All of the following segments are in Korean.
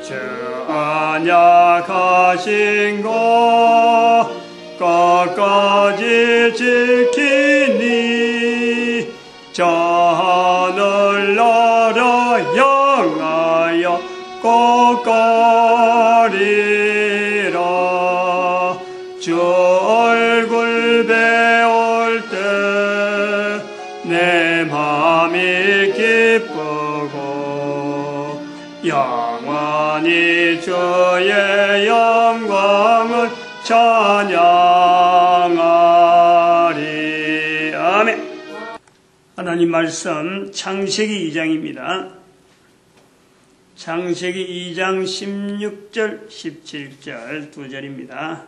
주 언약하신 것 끝까지 지키니 하늘 나라 향하여 꼭가리라. 주 얼굴 배울 때 내 맘이 기쁘고 영원히 주의 영광을 찬양하리. 아멘. 하나님 말씀 창세기 2장입니다. 창세기 2장 16절 17절 두 절입니다.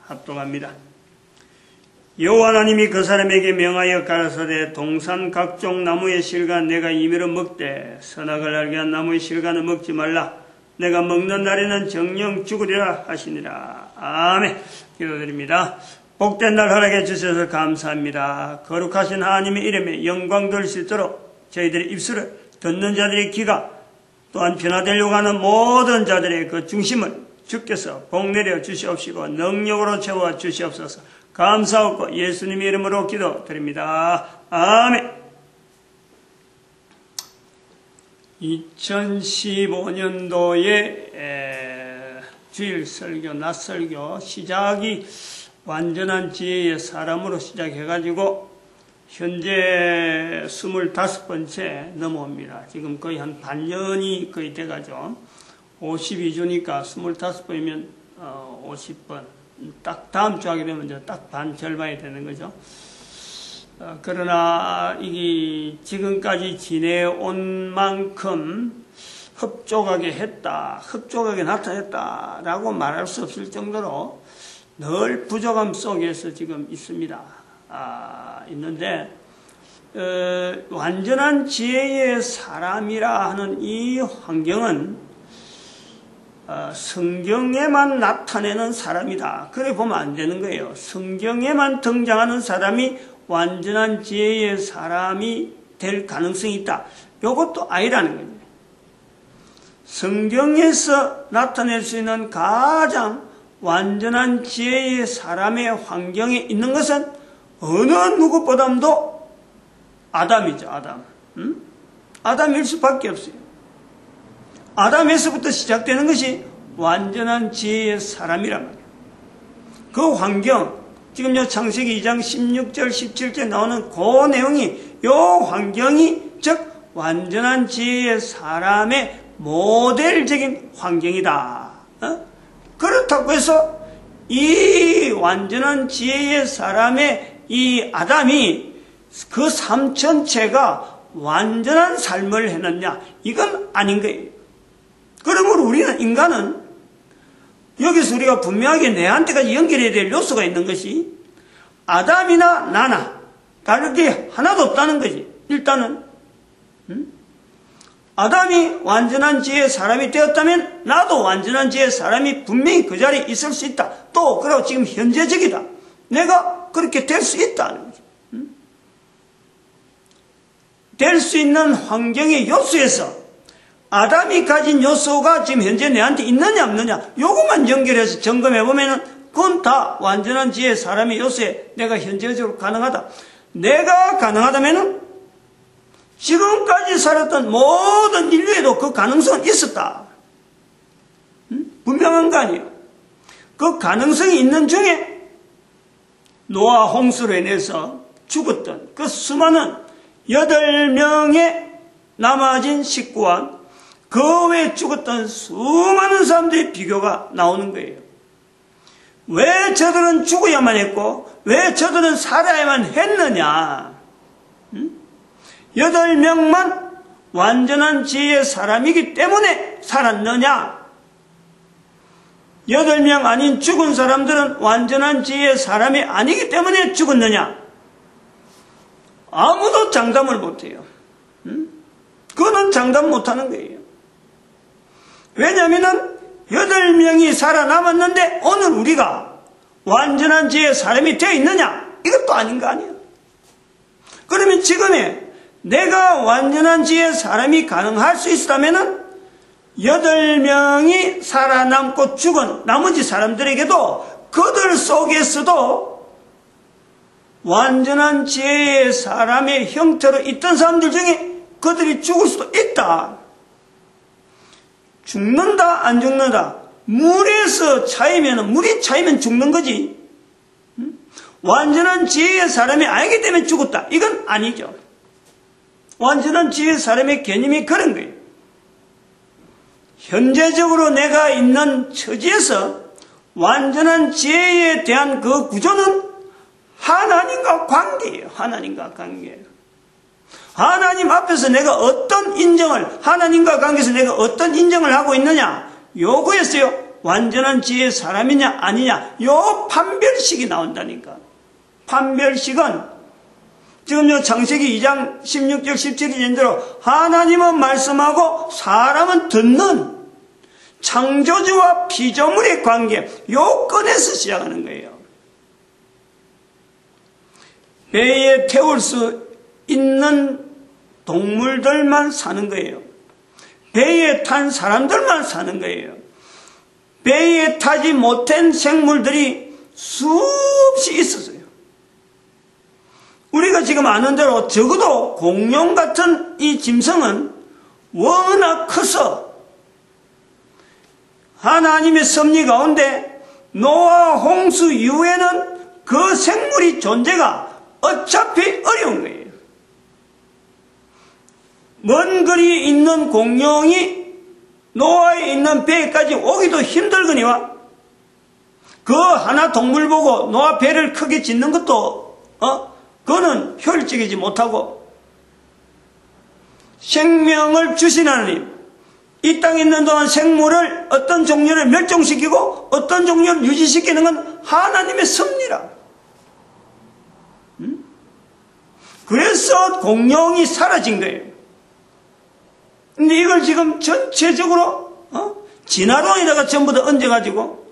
합독합니다. 여호와 하나님이 그 사람에게 명하여 가라사대 동산 각종 나무의 실과 내가 임의로 먹되 선악을 알게 한 나무의 실과는 먹지 말라. 내가 먹는 날에는 정령 죽으리라 하시니라. 아멘. 기도드립니다. 복된 날 허락해 주셔서 감사합니다. 거룩하신 하나님의 이름에 영광 돌릴 수 있도록 저희들의 입술을 듣는 자들의 귀가 또한 변화되려고 하는 모든 자들의 그 중심을 주께서 복내려 주시옵시고 능력으로 채워 주시옵소서. 감사하고 예수님의 이름으로 기도드립니다. 아멘. 2015년도에 주일 설교, 낮 설교 시작이 완전한 지혜의 사람으로 시작해가지고 현재 25번째 넘어옵니다. 지금 거의 한 반년이 거의 돼가죠. 52주니까 25번이면 50번. 딱 다음 주 하게 되면 이제 딱 반 절반이 되는 거죠. 그러나 이게 지금까지 지내온 만큼 흡족하게 했다, 흡족하게 나타냈다라고 말할 수 없을 정도로 늘 부족함 속에서 지금 있습니다. 있는데 완전한 지혜의 사람이라 하는 이 환경은 성경에만 나타내는 사람이다. 그래 보면 안 되는 거예요. 성경에만 등장하는 사람이 완전한 지혜의 사람이 될 가능성이 있다. 이것도 아니라는 거죠. 성경에서 나타낼 수 있는 가장 완전한 지혜의 사람의 환경에 있는 것은 어느 누구보다도 아담이죠. 아담. 아담일 수밖에 없어요. 아담에서부터 시작되는 것이 완전한 지혜의 사람이란 말이에요. 그 환경, 지금 창세기 2장 16절 17절 나오는 그 내용이 이 환경이 즉 완전한 지혜의 사람의 모델적인 환경이다. 그렇다고 해서 이 완전한 지혜의 사람의 이 아담이 그 삶 전체가 완전한 삶을 해놨냐? 이건 아닌 거예요. 그러므로 우리는 인간은 여기서 우리가 분명하게 내한테까지 연결해야 될 요소가 있는 것이 아담이나 나나 다를 게 하나도 없다는 거지. 일단은 아담이 완전한 지혜의 사람이 되었다면 나도 완전한 지혜의 사람이 분명히 그 자리에 있을 수 있다. 또 그리고 지금 현재적이다. 내가 그렇게 될 수 있다는 거지. 될 수 있는 환경의 요소에서 아담이 가진 요소가 지금 현재 내한테 있느냐 없느냐 요것만 연결해서 점검해보면은 그건 다 완전한 지혜의 사람의 요소에 내가 현재적으로 가능하다. 내가 가능하다면은 지금까지 살았던 모든 인류에도 그 가능성은 있었다. 분명한 거 아니에요. 그 가능성이 있는 중에 노아 홍수로 인해서 죽었던 그 수많은 8명의 남아진 식구와 그 외에 죽었던 수많은 사람들의 비교가 나오는 거예요. 왜 저들은 죽어야만 했고 왜 저들은 살아야만 했느냐? 8명만 완전한 지혜의 사람이기 때문에 살았느냐? 8명 아닌 죽은 사람들은 완전한 지혜의 사람이 아니기 때문에 죽었느냐? 아무도 장담을 못해요. 그거는 장담 못하는 거예요. 왜냐하면 8명이 살아남았는데 오늘 우리가 완전한 지혜의 사람이 되어 있느냐? 이것도 아닌 거 아니에요. 그러면 지금의 내가 완전한 지혜의 사람이 가능할 수 있다면은 8명이 살아남고 죽은 나머지 사람들에게도 그들 속에서도 완전한 지혜의 사람의 형태로 있던 사람들 중에 그들이 죽을 수도 있다. 죽는다 안 죽는다. 물이 차이면 죽는 거지. 완전한 지혜의 사람이 아니기 때문에 죽었다. 이건 아니죠. 완전한 지혜의 사람의 개념이 그런 거예요. 현재적으로 내가 있는 처지에서 완전한 지혜에 대한 그 구조는 하나님과 관계예요. 하나님과 관계. 하나님 앞에서 내가 어떤 인정을, 하나님과 관계에서 내가 어떤 인정을 하고 있느냐, 요거였어요. 완전한 지혜의 사람이냐 아니냐, 요 판별식이 나온다니까. 판별식은 지금 창세기 2장 16절 17절인대로 하나님은 말씀하고 사람은 듣는 창조주와 피조물의 관계, 요 건에서 시작하는 거예요. 배에 태울 수 있는 동물들만 사는 거예요. 배에 탄 사람들만 사는 거예요. 배에 타지 못한 생물들이 수없이 있었어요. 우리가 지금 아는 대로 적어도 공룡 같은 이 짐승은 워낙 커서 하나님의 섭리 가운데 노아 홍수 이후에는 그 생물이 존재가 어차피 어려운 거예요. 먼 거리 있는 공룡이 노아에 있는 배까지 오기도 힘들거니와 그 하나 동물 보고 노아 배를 크게 짓는 것도 그거는 효율적이지 못하고 생명을 주신 하나님, 이 땅에 있는 동안 생물을 어떤 종류를 멸종시키고 어떤 종류를 유지시키는 건 하나님의 섭리라. 그래서 공룡이 사라진 거예요. 근데 이걸 지금 전체적으로 진화론에다가 전부 다 얹어가지고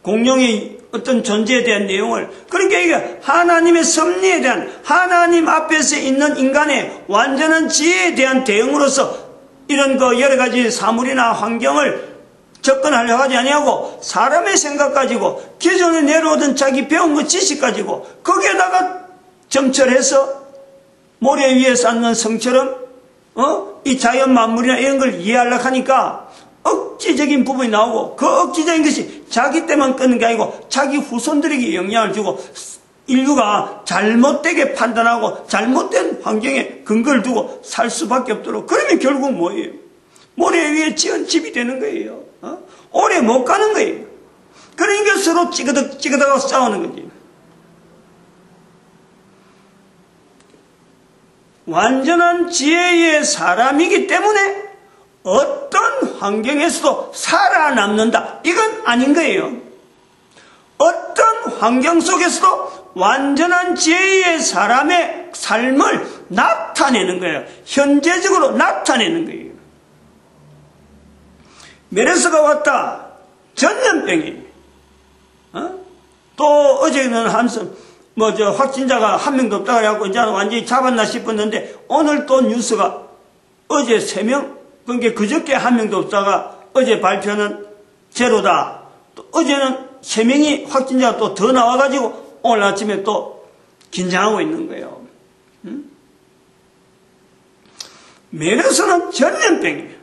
공룡의 어떤 존재에 대한 내용을, 그러니까 이게 하나님의 섭리에 대한, 하나님 앞에서 있는 인간의 완전한 지혜에 대한 대응으로서 이런 그 여러 가지 사물이나 환경을 접근하려고 하지 아니하고 사람의 생각 가지고 기존에 내려오던 자기 배운 그 지식 가지고 거기에다가 점철해서 모래 위에 쌓는 성처럼 이 자연 만물이나 이런 걸 이해하려고 하니까 억지적인 부분이 나오고, 그 억지적인 것이 자기 때만 끄는 게 아니고 자기 후손들에게 영향을 주고 인류가 잘못되게 판단하고 잘못된 환경에 근거를 두고 살 수밖에 없도록, 그러면 결국 뭐예요? 모래 위에 지은 집이 되는 거예요. 오래 못 가는 거예요. 그러니까 서로 찌그덕 싸우는 거지. 완전한 지혜의 사람이기 때문에 어떤 환경에서도 살아남는다, 이건 아닌 거예요. 어떤 환경 속에서도 완전한 지혜의 사람의 삶을 나타내는 거예요. 현재적으로 나타내는 거예요. 메르스가 왔다. 전염병이. 또 어제는 확진자가 한 명도 없다 그래갖고 이제 완전히 잡았나 싶었는데, 오늘 또 뉴스가 어제 3명, 그러니까 그저께 한 명도 없다가 어제 발표는 제로다. 또 어제는 3명이 확진자가 또 더 나와가지고 오늘 아침에 또 긴장하고 있는 거예요. 메르스는 전염병이에요.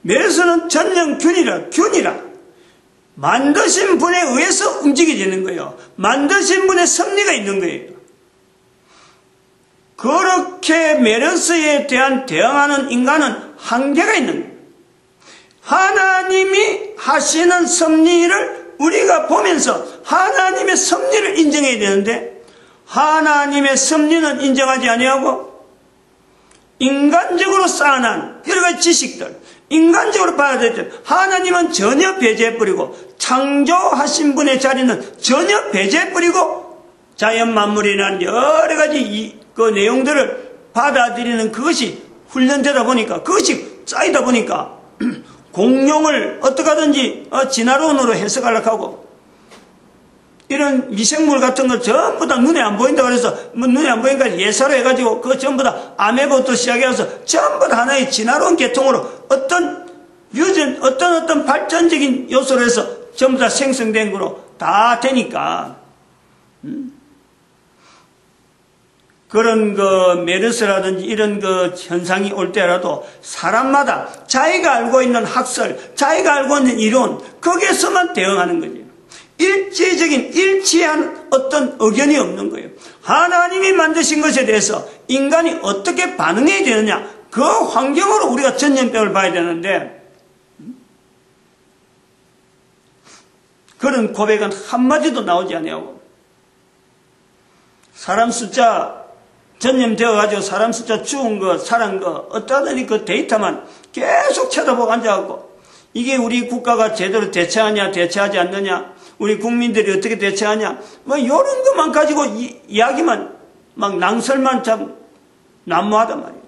메르스는 전염균이라. 만드신 분에 의해서 움직여지는 거예요. 만드신 분의 섭리가 있는 거예요. 그렇게 메르스에 대한 대응하는 인간은 한계가 있는 거예요. 하나님이 하시는 섭리를 우리가 보면서 하나님의 섭리를 인정해야 되는데, 하나님의 섭리는 인정하지 아니하고 인간적으로 쌓아난 여러 가지 지식들, 인간적으로 받아들였죠. 하나님은 전혀 배제해버리고 창조하신 분의 자리는 전혀 배제해버리고 자연 만물이라는 여러 가지 그 내용들을 받아들이는 그것이 훈련되다 보니까, 그것이 쌓이다 보니까 공룡을 어떻게 하든지 진화론으로 해석하려고 하고 이런 미생물 같은 거 전부 다 눈에 안 보인다 그래서 뭐 눈에 안 보이니까 예사로 해가지고 그거 전부 다 아메부터 시작해서 전부 다 하나의 진화론 계통으로 어떤 유전 어떤 발전적인 요소로 해서 전부 다 생성된 거로 다 되니까 그런 그 메르스라든지 이런 그 현상이 올 때라도 사람마다 자기가 알고 있는 학설, 자기가 알고 있는 이론 거기에서만 대응하는 거죠. 일체적인 일치한 어떤 의견이 없는 거예요. 하나님이 만드신 것에 대해서 인간이 어떻게 반응해야 되느냐 그 환경으로 우리가 전염병을 봐야 되는데 그런 고백은 한마디도 나오지 않아요. 사람 숫자 전염되어가지고 사람 숫자 죽은 거 살은 거 어떠하더니 그 데이터만 계속 쳐다보고 앉아갖고 이게 우리 국가가 제대로 대처하냐 대처하지 않느냐 우리 국민들이 어떻게 대처하냐 뭐 이런 것만 가지고 이야기만 막 낭설만 참 난무하단 말이에요.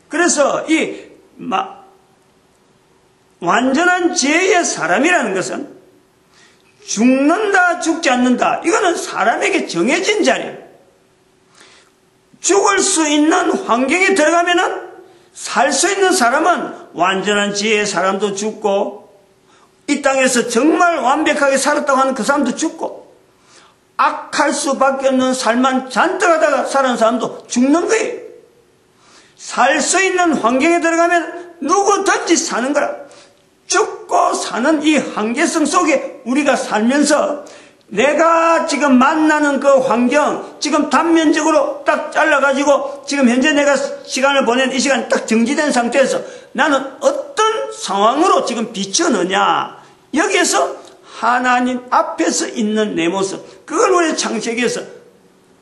그래서 이 완전한 지혜의 사람이라는 것은 죽는다 죽지 않는다 이거는 사람에게 정해진 자리예요. 죽을 수 있는 환경에 들어가면은 살 수 있는 사람은 완전한 지혜의 사람도 죽고 이 땅에서 정말 완벽하게 살았다고 하는 그 사람도 죽고 악할 수밖에 없는 삶만 잔뜩 하다가 사는 사람도 죽는 거예요. 살 수 있는 환경에 들어가면 누구든지 사는 거라. 죽고 사는 이 한계성 속에 우리가 살면서 내가 지금 만나는 그 환경 지금 단면적으로 딱 잘라가지고 지금 현재 내가 시간을 보낸 이 시간 딱 정지된 상태에서 나는 어떤 상황으로 지금 비춰느냐 여기에서 하나님 앞에서 있는 내 모습 그걸 우리 창세기에서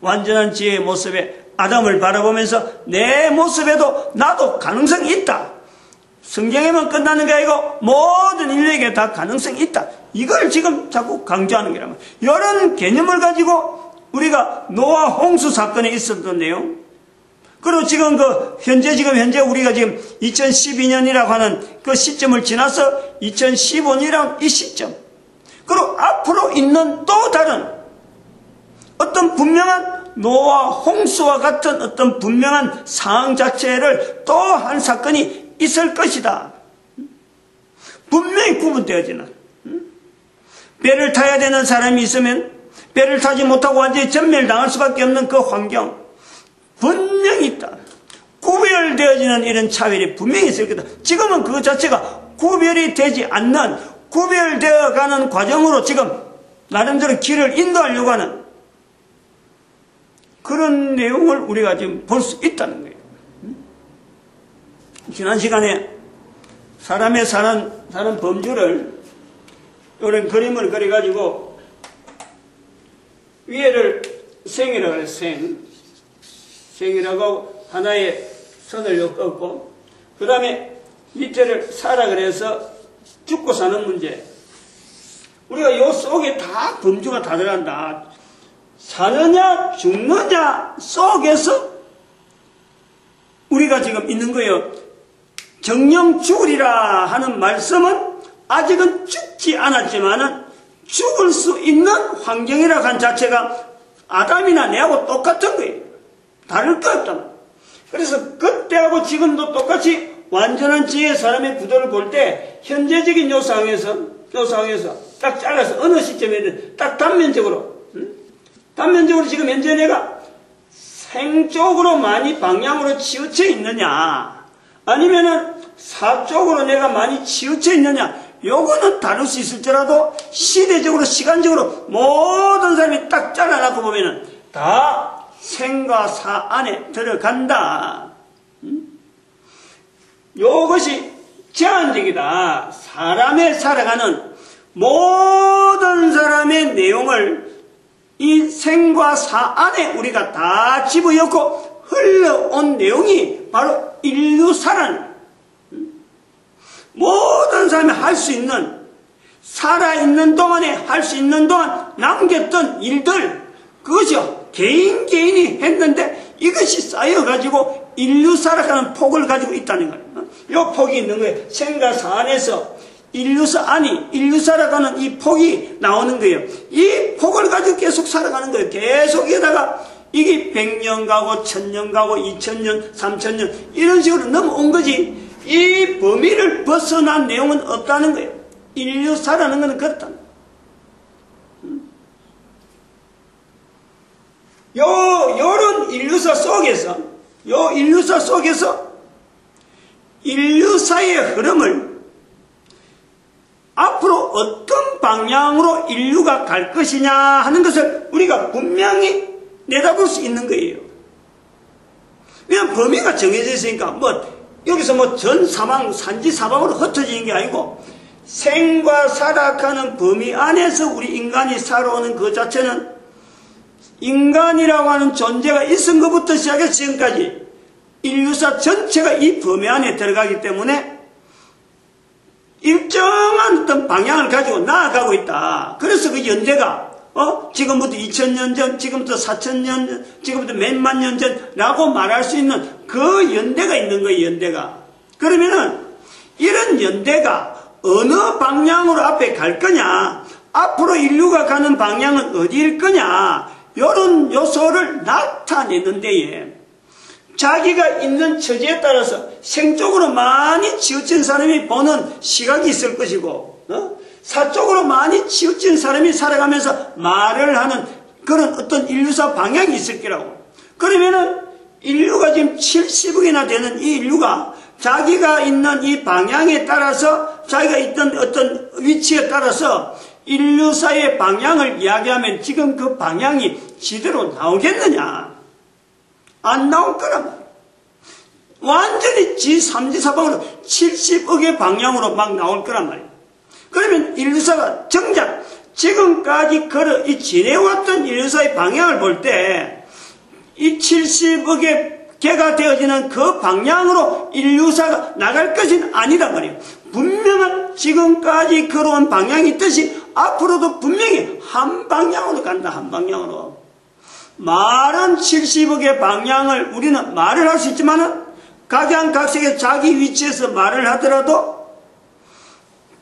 완전한 지혜의 모습에 아담을 바라보면서 내 모습에도 나도 가능성이 있다. 성경에만 끝나는 게 아니고 모든 인류에게 다 가능성이 있다. 이걸 지금 자꾸 강조하는 거란 말이에요. 이런 개념을 가지고 우리가 노아 홍수 사건에 있었던 내용 그리고 지금 현재 우리가 지금 2012년이라고 하는 그 시점을 지나서 2015년이라는 이 시점 그리고 앞으로 있는 또 다른 어떤 분명한 노아 홍수와 같은 어떤 분명한 상황 자체를 또 한 사건이 있을 것이다. 분명히 구분되어지는 배를 타야 되는 사람이 있으면 배를 타지 못하고 완전히 전멸당할 수밖에 없는 그 환경 분명히 있다. 구별되어지는 이런 차별이 분명히 있을 거다. 지금은 그 자체가 구별이 되지 않는 구별되어가는 과정으로 지금 나름대로 길을 인도하려고 하는 그런 내용을 우리가 지금 볼 수 있다는 거예요. 지난 시간에 사람의 사는 범주를 이런 그림을 그려가지고 위에를 생이라고 해요. 생이라고 하나의 선을 엮었고 그 다음에 밑에를 사라 그래서 죽고 사는 문제 우리가 이 속에 다 범주가 다 들어간다. 사느냐 죽느냐 속에서 우리가 지금 있는 거예요. 정령 죽으리라 하는 말씀은 아직은 죽지 않았지만은 죽을 수 있는 환경이라고 한 자체가 아담이나 내하고 똑같은 거예요. 다를 거 없다. 그래서 그때하고 지금도 똑같이 완전한 지혜의 사람의 구도를 볼 때 현재적인 요 상황에서 딱 잘라서 어느 시점에는 딱 단면적으로 지금 현재 내가 생 쪽으로 많이 방향으로 치우쳐 있느냐 아니면은 사 쪽으로 내가 많이 치우쳐 있느냐 요거는 다룰 수 있을지라도 시대적으로 시간적으로 모든 사람이 딱 잘라놓고 보면은 다 생과 사 안에 들어간다. 요것이 제한적이다. 사람의 살아가는 모든 사람의 내용을 이 생과 사 안에 우리가 다 집어넣고 흘러온 내용이 바로 인류사라는 모든 사람이 할 수 있는 살아있는 동안에 할 수 있는 동안 남겼던 일들 그것이요 개인이 했는데 이것이 쌓여가지고 인류 살아가는 폭을 가지고 있다는 거예요. 이 폭이 있는 거예요. 생과 사 안에서 인류사라고 하는 이 폭이 나오는 거예요. 이 폭을 가지고 계속 살아가는 거예요. 계속 여기다가 이게 100년 가고 1000년 가고 2000년 3000년 이런 식으로 넘어온 거지. 이 범위를 벗어난 내용은 없다는 거예요. 인류사라는 것은 그렇다. 요런 인류사 속에서 인류사의 흐름을 앞으로 어떤 방향으로 인류가 갈 것이냐 하는 것을 우리가 분명히 내다볼 수 있는 거예요. 왜냐하면 범위가 정해져 있으니까 여기서 전 사방 산지 사방으로 흩어지는 게 아니고 생과 사락하는 범위 안에서 우리 인간이 살아오는 그 자체는 인간이라고 하는 존재가 있은 것부터 시작해서 지금까지 인류사 전체가 이 범위 안에 들어가기 때문에 일정한 어떤 방향을 가지고 나아가고 있다. 그래서 그 연대가 지금부터 2000년 전, 지금부터 4000년 전, 지금부터 몇만 년 전라고 말할 수 있는 그 연대가 있는 거예요. 연대가. 그러면은 이런 연대가 어느 방향으로 앞에 갈 거냐, 앞으로 인류가 가는 방향은 어디일 거냐, 이런 요소를 나타내는 데에 자기가 있는 처지에 따라서 생적으로 많이 치우친 사람이 보는 시각이 있을 것이고, 사적으로 많이 치우친 사람이 살아가면서 말을 하는 그런 어떤 인류사 방향이 있을 거라고. 그러면은 인류가 지금 70억이나 되는 이 인류가 자기가 있는 이 방향에 따라서 자기가 있던 어떤 위치에 따라서 인류사의 방향을 이야기하면 지금 그 방향이 지대로 나오겠느냐? 안 나올 거란 말이에요. 완전히 지3지사방으로 70억의 방향으로 막 나올 거란 말이에요. 그러면 인류사가 정작 지금까지 지내왔던 인류사의 방향을 볼 때 이 70억의 개가 되어지는 그 방향으로 인류사가 나갈 것은 아니란 말이에요. 분명한 지금까지 걸어온 방향이 있듯이 앞으로도 분명히 한 방향으로 간다. 한 방향으로. 말은 70억의 방향을 우리는 말을 할 수 있지만은 각양각색의 자기 위치에서 말을 하더라도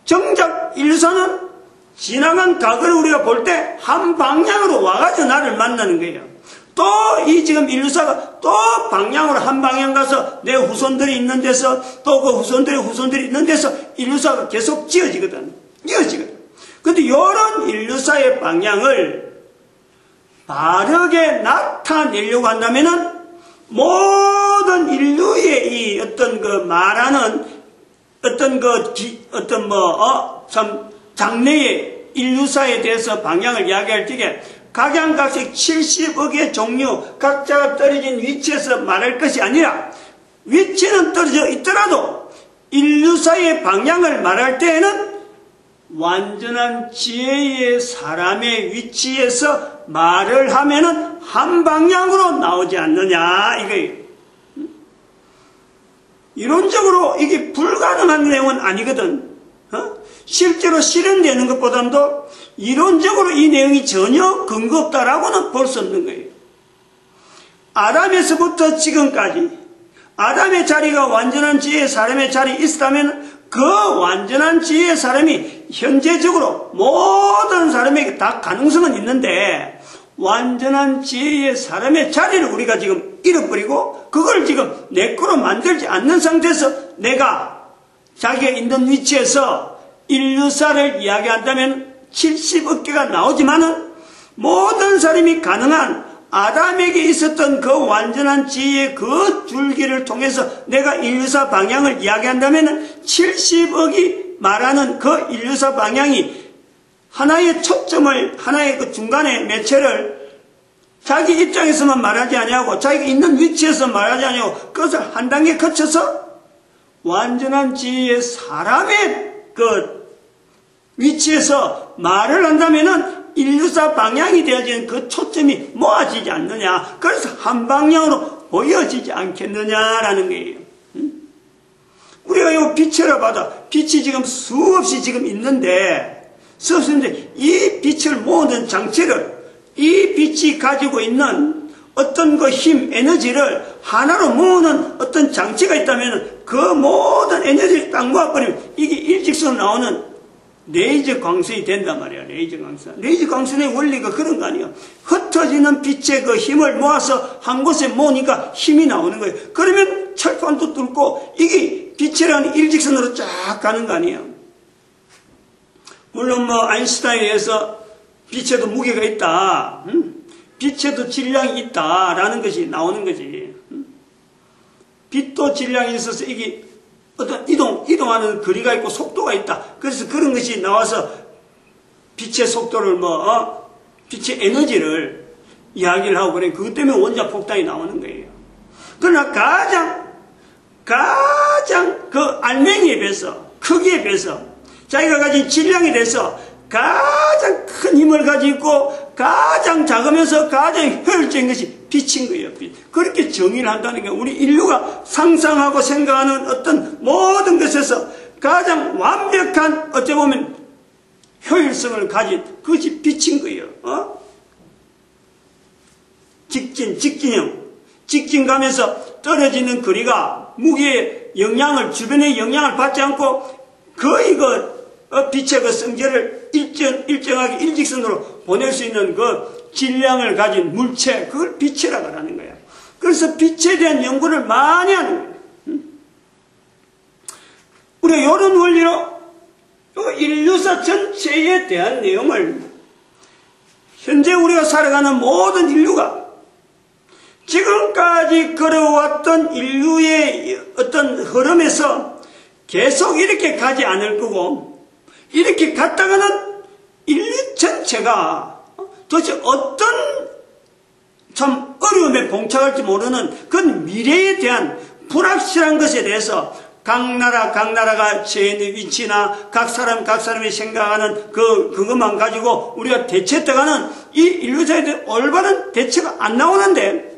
정작 인류사는 지나간 과거를 우리가 볼 때 한 방향으로 와가지고 나를 만나는 거예요. 또 이 지금 인류사가 또 방향으로 한 방향 가서 내 후손들이 있는 데서 또 그 후손들이 있는 데서 인류사가 계속 이어지거든. 근데 이런 인류사의 방향을 바르게 나타내려고 한다면은 모든 인류의 이 어떤 그 말하는 어떤 장래의 인류사에 대해서 방향을 이야기할 적에 각양각색 70억의 종류 각자가 떨어진 위치에서 말할 것이 아니라 위치는 떨어져 있더라도 인류사의 방향을 말할 때에는 완전한 지혜의 사람의 위치에서 말을 하면은 한 방향으로 나오지 않느냐 이거예요. 이론적으로 이게 불가능한 내용은 아니거든. 실제로 실현되는 것보다도 이론적으로 이 내용이 전혀 근거 없다라고는 볼 수 없는 거예요. 아담에서부터 지금까지 아담의 자리가 완전한 지혜의 사람의 자리에 있었다면 그 완전한 지혜의 사람이 현재적으로 모든 사람에게 다 가능성은 있는데 완전한 지혜의 사람의 자리를 우리가 지금 잃어버리고 그걸 지금 내 거로 만들지 않는 상태에서 내가 자기가 있는 위치에서 인류사를 이야기한다면 70억 개가 나오지만은 모든 사람이 가능한 아담에게 있었던 그 완전한 지혜의 그 줄기를 통해서 내가 인류사 방향을 이야기한다면 70억이 말하는 그 인류사 방향이 하나의 초점을, 하나의 그 중간의 매체를 자기 입장에서만 말하지 아니하고 자기가 있는 위치에서 말하지 아니하고 그것을 한 단계 거쳐서 완전한 지혜의 사람의 그 위치에서 말을 한다면은 인류사 방향이 되어지는 그 초점이 모아지지 않느냐. 그래서 한 방향으로 보여지지 않겠느냐라는 거예요. 우리가 이 빛을 봐도 빛이 지금 수없이 지금 있는데 이 빛을 모으는 장치를 이 빛이 가지고 있는 어떤 그 힘, 에너지를 하나로 모으는 어떤 장치가 있다면 그 모든 에너지를 딱 모아버리면 이게 일직선으로 나오는 레이저 광선이 된단 말이야. 레이저 광선. 레이저 광선의 원리가 그런 거 아니야. 흩어지는 빛의 그 힘을 모아서 한 곳에 모으니까 힘이 나오는 거예요. 그러면 철판도 뚫고 이게 빛이라는 일직선으로 쫙 가는 거 아니에요. 물론 뭐 아인슈타인에 의해서 빛에도 무게가 있다. 빛에도 질량이 있다라는 것이 나오는 거지. 빛도 질량이 있어서 이게 어떤 이동하는 거리가 있고 속도가 있다. 그래서 그런 것이 나와서 빛의 속도를 빛의 에너지를 이야기를 하고 그래. 그것 때문에 원자 폭탄이 나오는 거예요. 그러나 가장 그 알맹이에 비해서, 크기에 비해서, 자기가 가진 질량에 대해서 가장 큰 힘을 가지고 있고 가장 작으면서 가장 효율적인 것이 빛인 거예요. 빛. 그렇게 정의를 한다는 게 우리 인류가 상상하고 생각하는 어떤 모든 것에서 가장 완벽한 어찌 보면 효율성을 가진 그것이 빛인 거예요. 직진 가면서 떨어지는 거리가 무게의 영향을, 주변의 영향을 받지 않고 거의 빛의 그 성질을 일정하게 일직선으로 보낼 수 있는 그 질량을 가진 물체, 그걸 빛이라고 하는 거야. 그래서 빛에 대한 연구를 많이 하는 거야. 우리가 이런 원리로 인류사 전체에 대한 내용을 현재 우리가 살아가는 모든 인류가 지금까지 걸어왔던 인류의 어떤 흐름에서 계속 이렇게 가지 않을 거고 이렇게 갔다가는 인류 전체가 도대체 어떤 참 어려움에 봉착할지 모르는 그런 미래에 대한 불확실한 것에 대해서 각 나라가 죄의 위치나 각 사람이 생각하는 그것만 가지고 우리가 대처했다가는 이 인류사에 대한 올바른 대처가 안 나오는데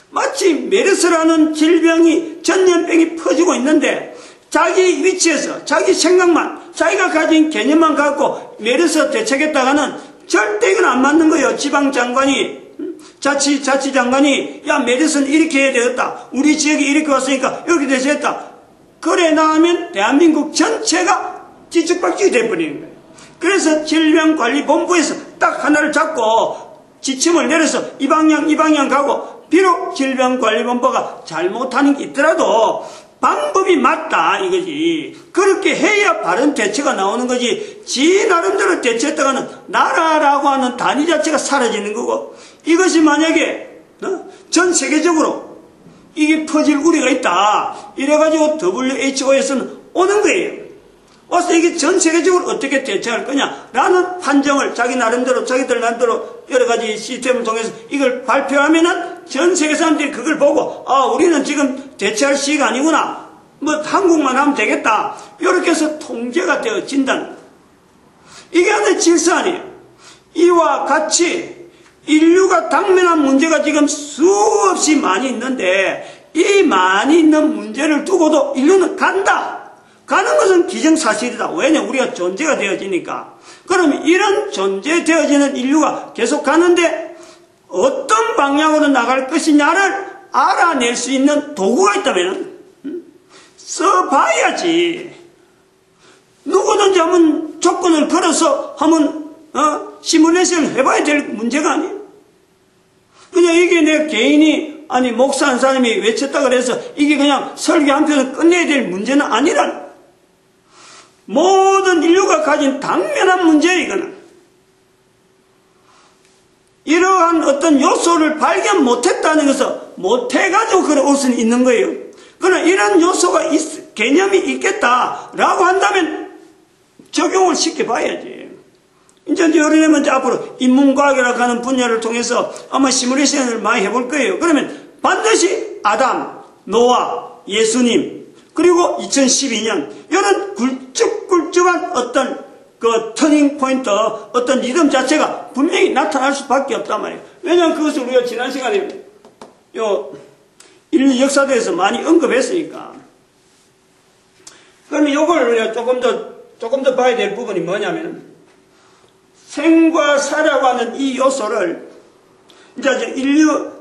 마치 메르스라는 질병이 전염병이 퍼지고 있는데 자기 위치에서 자기 생각만 자기가 가진 개념만 갖고 메르스 대책했다가는 절대 이건 안 맞는 거예요. 지방장관이 자치장관이 야 메르스는 이렇게 해야 되겠다. 우리 지역이 이렇게 왔으니까 이렇게 대처했다. 그래 나가면 대한민국 전체가 뒤죽박죽이 돼버리는 거예요. 그래서 질병관리본부에서 딱 하나를 잡고 지침을 내려서 이 방향 가고 비록 질병관리본부가 잘못하는 게 있더라도 방법이 맞다 이거지. 그렇게 해야 바른 대처가 나오는 거지. 지 나름대로 대처했다가는 나라라고 하는 단위 자체가 사라지는 거고 이것이 만약에 전 세계적으로 이게 퍼질 우려가 있다 이래가지고 WHO에서는 오는 거예요. 와서 이게 전 세계적으로 어떻게 대처할 거냐 라는 판정을 자기 나름대로 자기들 나름대로 여러 가지 시스템을 통해서 이걸 발표하면은 전 세계 사람들이 그걸 보고 우리는 지금 대처할 시기가 아니구나 한국만 하면 되겠다 이렇게 해서 통제가 되어진다는 이게 하나의 질서 아니에요. 이와 같이 인류가 당면한 문제가 지금 수없이 많이 있는데 이 많이 있는 문제를 두고도 인류는 가는 것은 기정사실이다. 왜냐 우리가 존재가 되어지니까. 그러면 이런 존재되어지는 인류가 계속 가는데 어떤 방향으로 나갈 것이냐를 알아낼 수 있는 도구가 있다면 써봐야지. 누구든지 한번 조건을 걸어서 한번 시뮬레이션을 해봐야 될 문제가 아니에요. 그냥 이게 내 개인이 목사 한 사람이 외쳤다 그래서 이게 그냥 설교 한 편을 끝내야 될 문제는 아니라는 모든 인류가 가진 당면한 문제예요. 이거는 이러한 어떤 요소를 발견 못했다는 것은 못해가지고 그래 올 수는 있는 거예요. 그러나 이런 요소가 개념이 있겠다라고 한다면 적용을 시켜봐야지. 이제 여러분은 앞으로 인문과학이라고 하는 분야를 통해서 아마 시뮬레이션을 많이 해볼 거예요. 그러면 반드시 아담, 노아, 예수님 그리고 2012년 이런 굵직굵직한 어떤 그 터닝 포인트 어떤 리듬 자체가 분명히 나타날 수밖에 없단 말이에요. 왜냐하면 그것을 우리가 지난 시간에 인류 역사대에서 많이 언급했으니까. 그러면 이걸 우리가 조금 더 봐야 될 부분이 뭐냐면 생과 사라고 하는 이 요소를 이제 인류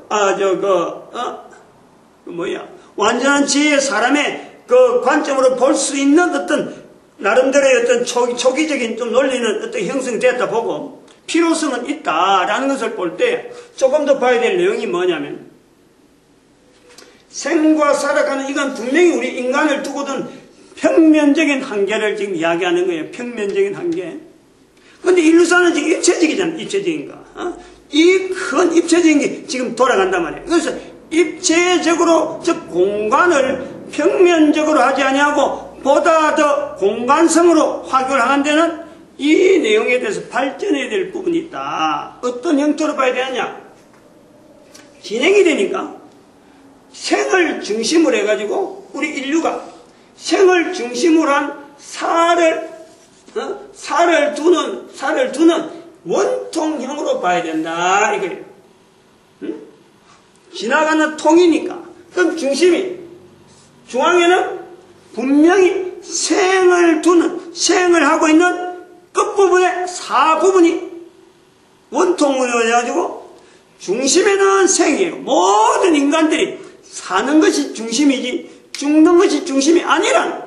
완전한 지혜의 사람의 그 관점으로 볼 수 있는 어떤 나름대로의 어떤 초기적인 좀 논리는 어떤 형성이 됐다 보고 필요성은 있다라는 것을 볼 때 조금 더 봐야 될 내용이 뭐냐면 생과 살아가는 이건 분명히 우리 인간을 두고든 평면적인 한계를 지금 이야기하는 거예요. 평면적인 한계. 근데 인류사는 지금 입체적이잖아. 입체적인 거. 이 큰 입체적인 게 지금 돌아간단 말이에요. 그래서 입체적으로 즉 공간을 평면적으로 하지 아니하고 보다 더 공간성으로 확률하는 데는 이 내용에 대해서 발전해야 될 부분이 있다. 어떤 형태로 봐야 되느냐? 진행이 되니까 생을 중심으로 해가지고 우리 인류가 생을 중심으로 한 살을 두는 원통형으로 봐야 된다 이거예요. 지나가는 통이니까 그럼 중앙에는 분명히 생을 하고 있는 끝부분에 사부분이 원통으로 해가지고 중심에는 생이에요. 모든 인간들이 사는 것이 중심이지 죽는 것이 중심이 아니란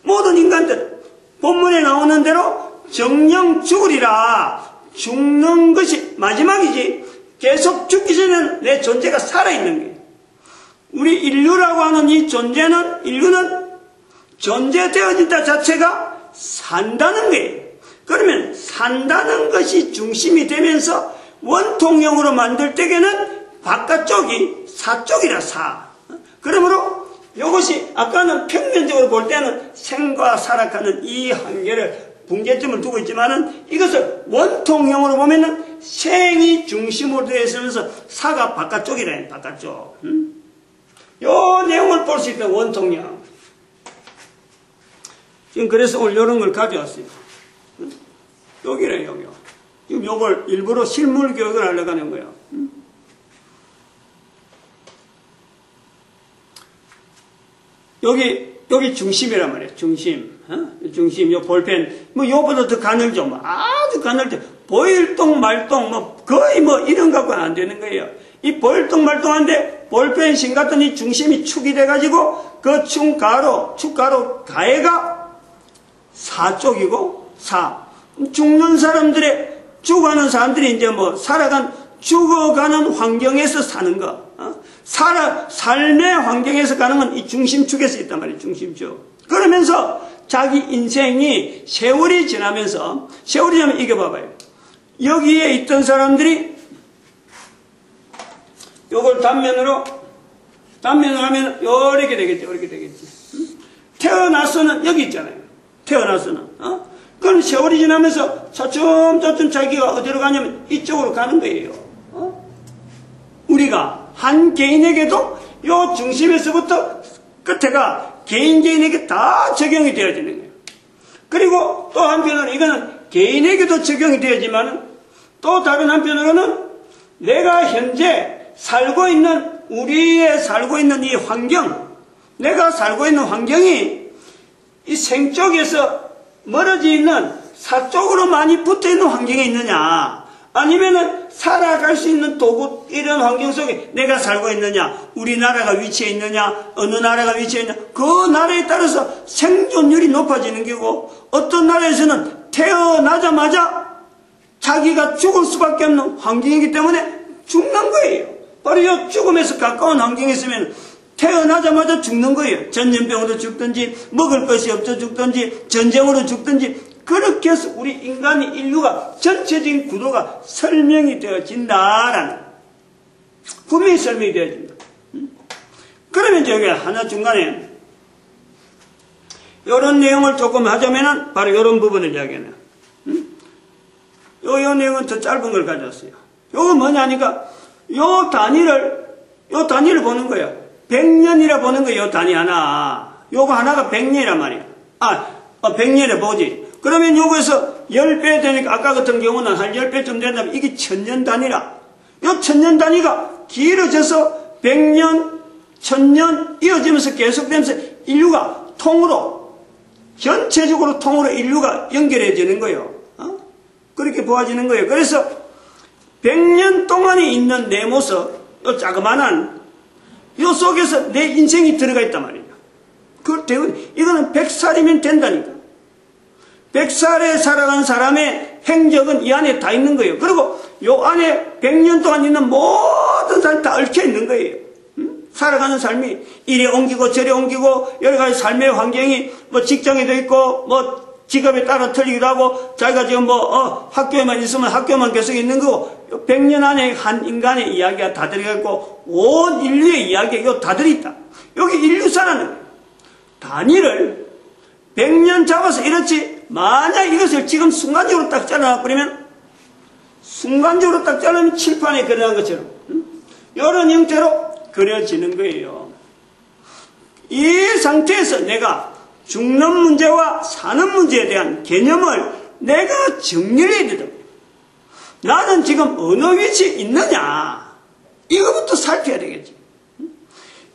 모든 인간들 본문에 나오는 대로 정령 죽으리라 죽는 것이 마지막이지 계속 죽기 전에는 내 존재가 살아있는 거예요. 우리 인류라고 하는 이 인류는 존재되어진다 자체가 산다는 거예요. 그러면 산다는 것이 중심이 되면서 원통형으로 만들 때에는 바깥쪽이 사쪽이라 사. 그러므로 이것이 아까는 평면적으로 볼 때는 생과 살아가는 이 한계를 분계점을 두고 있지만은 이것을 원통형으로 보면은 생이 중심으로 되어 있으면서 사가 바깥쪽이래. 바깥쪽. 요 내용을 볼 수 있다. 원통형. 지금 그래서 오늘 이런 걸 가져왔어요. 여기래 여기요. 지금 요걸 일부러 실물 교육을 하려고 하는 거예요. 여기 중심이란 말이에요. 중심. 중심, 요 볼펜. 요보다 더 가늘죠. 아주 가늘죠. 보일동 말동, 거의 이런 갖고는 안 되는 거예요. 이 보일동 말동한데 볼펜 신 같은 이 중심이 축이 돼가지고 그 축가로 가해가 사쪽이고 죽는 사람들의, 죽어가는 사람들이 이제 죽어가는 환경에서 사는 거. 삶의 환경에서 가는 건 이 중심축에서 있단 말이에요. 중심축. 그러면서 자기 인생이 세월이 지나면 이게 봐봐요. 여기에 있던 사람들이 요걸 단면으로 하면 이렇게 되겠죠. 이렇게 되겠지. 태어나서는 여기 있잖아요. 태어나서는. 그럼 세월이 지나면서 차츰 자기가 어디로 가냐면 이쪽으로 가는 거예요. 우리가 한 개인에게도 요 중심에서부터 끝에가 개인에게 다 적용이 되어지는 거예요. 그리고 또 한편으로 이거는 개인에게도 적용이 되어지만 또 다른 한편으로는 내가 현재 우리의 살고 있는 이 환경, 내가 살고 있는 환경이 이 생 쪽에서 멀어져 있는 사 쪽으로 많이 붙어 있는 환경에 있느냐, 아니면은 살아갈 수 있는 도구, 이런 환경 속에 내가 살고 있느냐, 우리나라가 위치해 있느냐, 어느 나라가 위치해 있느냐, 그 나라에 따라서 생존율이 높아지는 거고, 어떤 나라에서는 태어나자마자 자기가 죽을 수밖에 없는 환경이기 때문에 죽는 거예요. 바로 이 죽음에서 가까운 환경에 있으면 태어나자마자 죽는 거예요. 전염병으로 죽든지, 먹을 것이 없어 죽든지, 전쟁으로 죽든지, 그렇게 해서 우리 인류가 전체적인 구도가 설명이 되어진다라는, 분명히 설명이 되어진다. 그러면 저기 하나 중간에 이런 내용을 조금 하자면은 바로 이런 부분을 이야기하네요. 요 내용은 더 짧은 걸 가져왔어요. 요거 뭐냐니까 요 단위를 보는 거예요. 100년이라 보는 거예요. 요 단위 하나. 요거 하나가 100년이란 말이야. 100년에 보지. 그러면 요거에서 10배 되니까 아까 같은 경우는 한 10배쯤 된다면 이게 1000년 단위라. 요 1000년 단위가 길어져서 100년, 1000년 이어지면서 계속되면서 인류가 전체적으로 통으로 인류가 연결해지는 거예요. 그렇게 보아지는 거예요. 그래서 100년 동안에 있는 내 모습, 요 자그만한 요 속에서 내 인생이 들어가 있단 말이에요. 이거는 100살이면 된다니까. 100살에 살아간 사람의 행적은 이 안에 다 있는 거예요. 그리고 요 안에 100년 동안 있는 모든 삶이 다 얽혀 있는 거예요. 살아가는 삶이 이리 옮기고 저리 옮기고 여러 가지 삶의 환경이 뭐 직장에도 있고 뭐 직업에 따라 틀리기도 하고 자기가 지금 뭐 학교에만 있으면 학교만 계속 있는 거고 100년 안에 한 인간의 이야기가 다 들어있고 온 인류의 이야기가 다 들어있다. 여기 인류사라는 거예요. 단위를 100년 잡아서 이렇지 만약 이것을 지금 순간적으로 딱 잘라버리면 순간적으로 딱 자르면 칠판에 그려놓은 것처럼 이런 형태로 그려지는 거예요. 이 상태에서 내가 죽는 문제와 사는 문제에 대한 개념을 내가 정리를 해야 되다. 나는 지금 어느 위치에 있느냐 이거부터 살펴야 되겠지.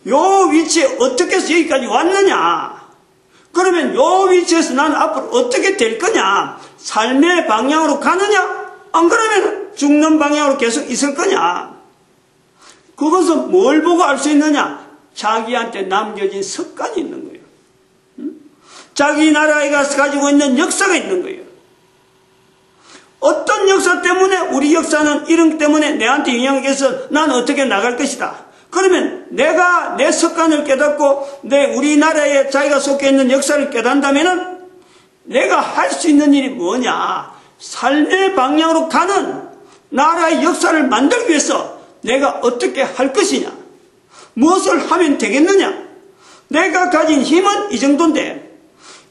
요 위치에 어떻게 해서 여기까지 왔느냐 그러면 요 위치에서 나는 앞으로 어떻게 될 거냐 삶의 방향으로 가느냐 안 그러면 죽는 방향으로 계속 있을 거냐 그것은 뭘 보고 알 수 있느냐 자기한테 남겨진 습관이 있는 거예요. 자기 나라에 가서 가지고 있는 역사가 있는 거예요. 어떤 역사 때문에 우리 역사는 이런 때문에 내한테 영향을 줘서 나는 어떻게 나갈 것이다. 그러면 내가 내 습관을 깨닫고 우리나라에 자기가 속해 있는 역사를 깨닫는다면 내가 할 수 있는 일이 뭐냐. 삶의 방향으로 가는 나라의 역사를 만들기 위해서 내가 어떻게 할 것이냐. 무엇을 하면 되겠느냐. 내가 가진 힘은 이 정도인데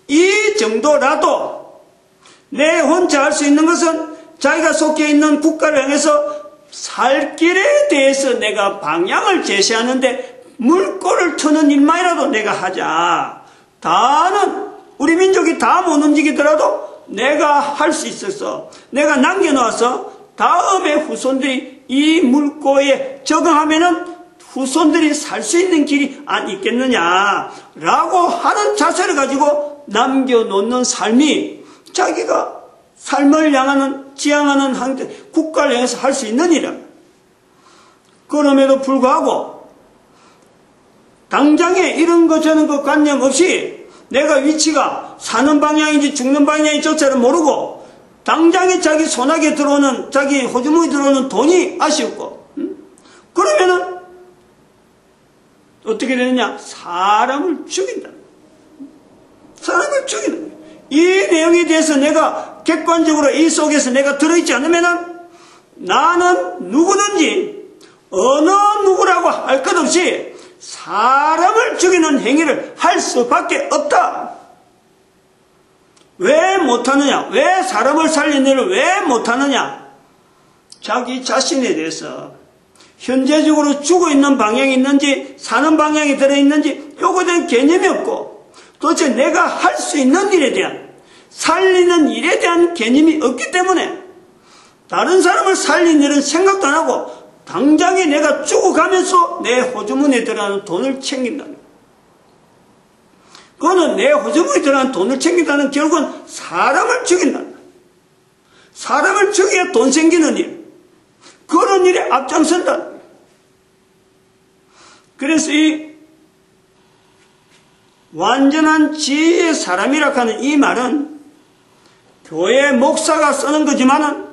이 정도라도 내 혼자 할 수 있는 것은 자기가 속해 있는 국가를 향해서 살 길에 대해서 내가 방향을 제시하는데 물꼬를 트는 일만이라도 내가 하자. 다는 우리 민족이 다 못 움직이더라도 내가 할 수 있어서 내가 남겨놓아서 다음에 후손들이 이 물꼬에 적응하면은 후손들이 살 수 있는 길이 안 있겠느냐라고 하는 자세를 가지고 남겨놓는 삶이 자기가 삶을 향하는 지향하는 한계 국가를 향해서 할 수 있는 일이라. 그럼에도 불구하고 당장에 이런 거 저런 거 관념 없이 내가 위치가 사는 방향인지 죽는 방향인지 조차를 모르고 당장에 자기 손아귀에 들어오는 자기 호주머니에 들어오는 돈이 아쉬웠고 그러면은 어떻게 되느냐? 사람을 죽인다. 사람을 죽이는 거예요. 이 내용에 대해서 내가 객관적으로 이 속에서 내가 들어있지 않으면 나는 누구든지 어느 누구라고 할 것 없이 사람을 죽이는 행위를 할 수밖에 없다. 왜 못하느냐? 왜 사람을 살리는 일을 왜 못하느냐? 자기 자신에 대해서 현재적으로 죽어있는 방향이 있는지 사는 방향이 들어있는지 요거에 대한 개념이 없고 도대체 내가 할 수 있는 일에 대한 살리는 일에 대한 개념이 없기 때문에 다른 사람을 살리는 일은 생각도 안 하고 당장에 내가 죽어가면서 내 호주머니에 들어가는 돈을 챙긴다는 거예요. 그거는 내 호주머니에 들어가는 돈을 챙긴다는 결국은 사람을 죽인다는 거예요. 사람을 죽여야 돈 생기는 일. 그런 일에 앞장선다. 그래서 이 완전한 지혜의 사람이라 하는 이 말은 교회 목사가 쓰는 거지만은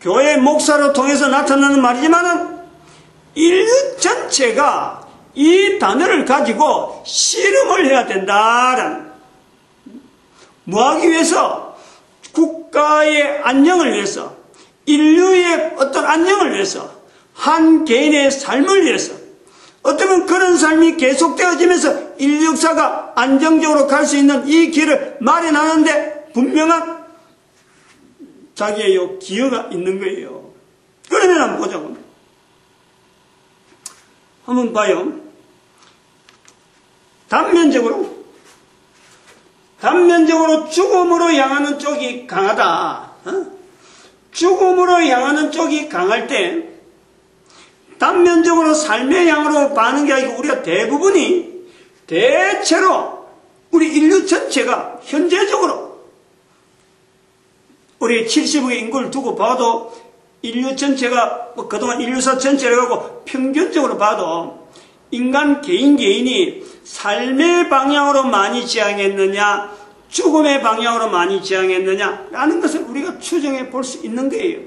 교회 목사로 통해서 나타나는 말이지만은 인류 전체가 이 단어를 가지고 씨름을 해야 된다라는 뭐 하기 위해서 국가의 안녕을 위해서 인류의 어떤 안녕을 위해서 한 개인의 삶을 위해서 어쩌면 그런 삶이 계속되어지면서 인류 역사가 안정적으로 갈 수 있는 이 길을 마련하는데 분명한 자기의 기여가 있는 거예요. 그러면 한번 보자고. 한번 봐요. 단면적으로 죽음으로 향하는 쪽이 강하다. 죽음으로 향하는 쪽이 강할 때 단면적으로 삶의 향으로 가는 게 아니고 우리가 대부분이 대체로 우리 인류 전체가 현재적으로 우리 70억의 인구를 두고 봐도 인류 전체가 그동안 인류사 전체를 하고 평균적으로 봐도 인간 개인이 삶의 방향으로 많이 지향했느냐 죽음의 방향으로 많이 지향했느냐라는 것을 우리가 추정해 볼 수 있는 거예요.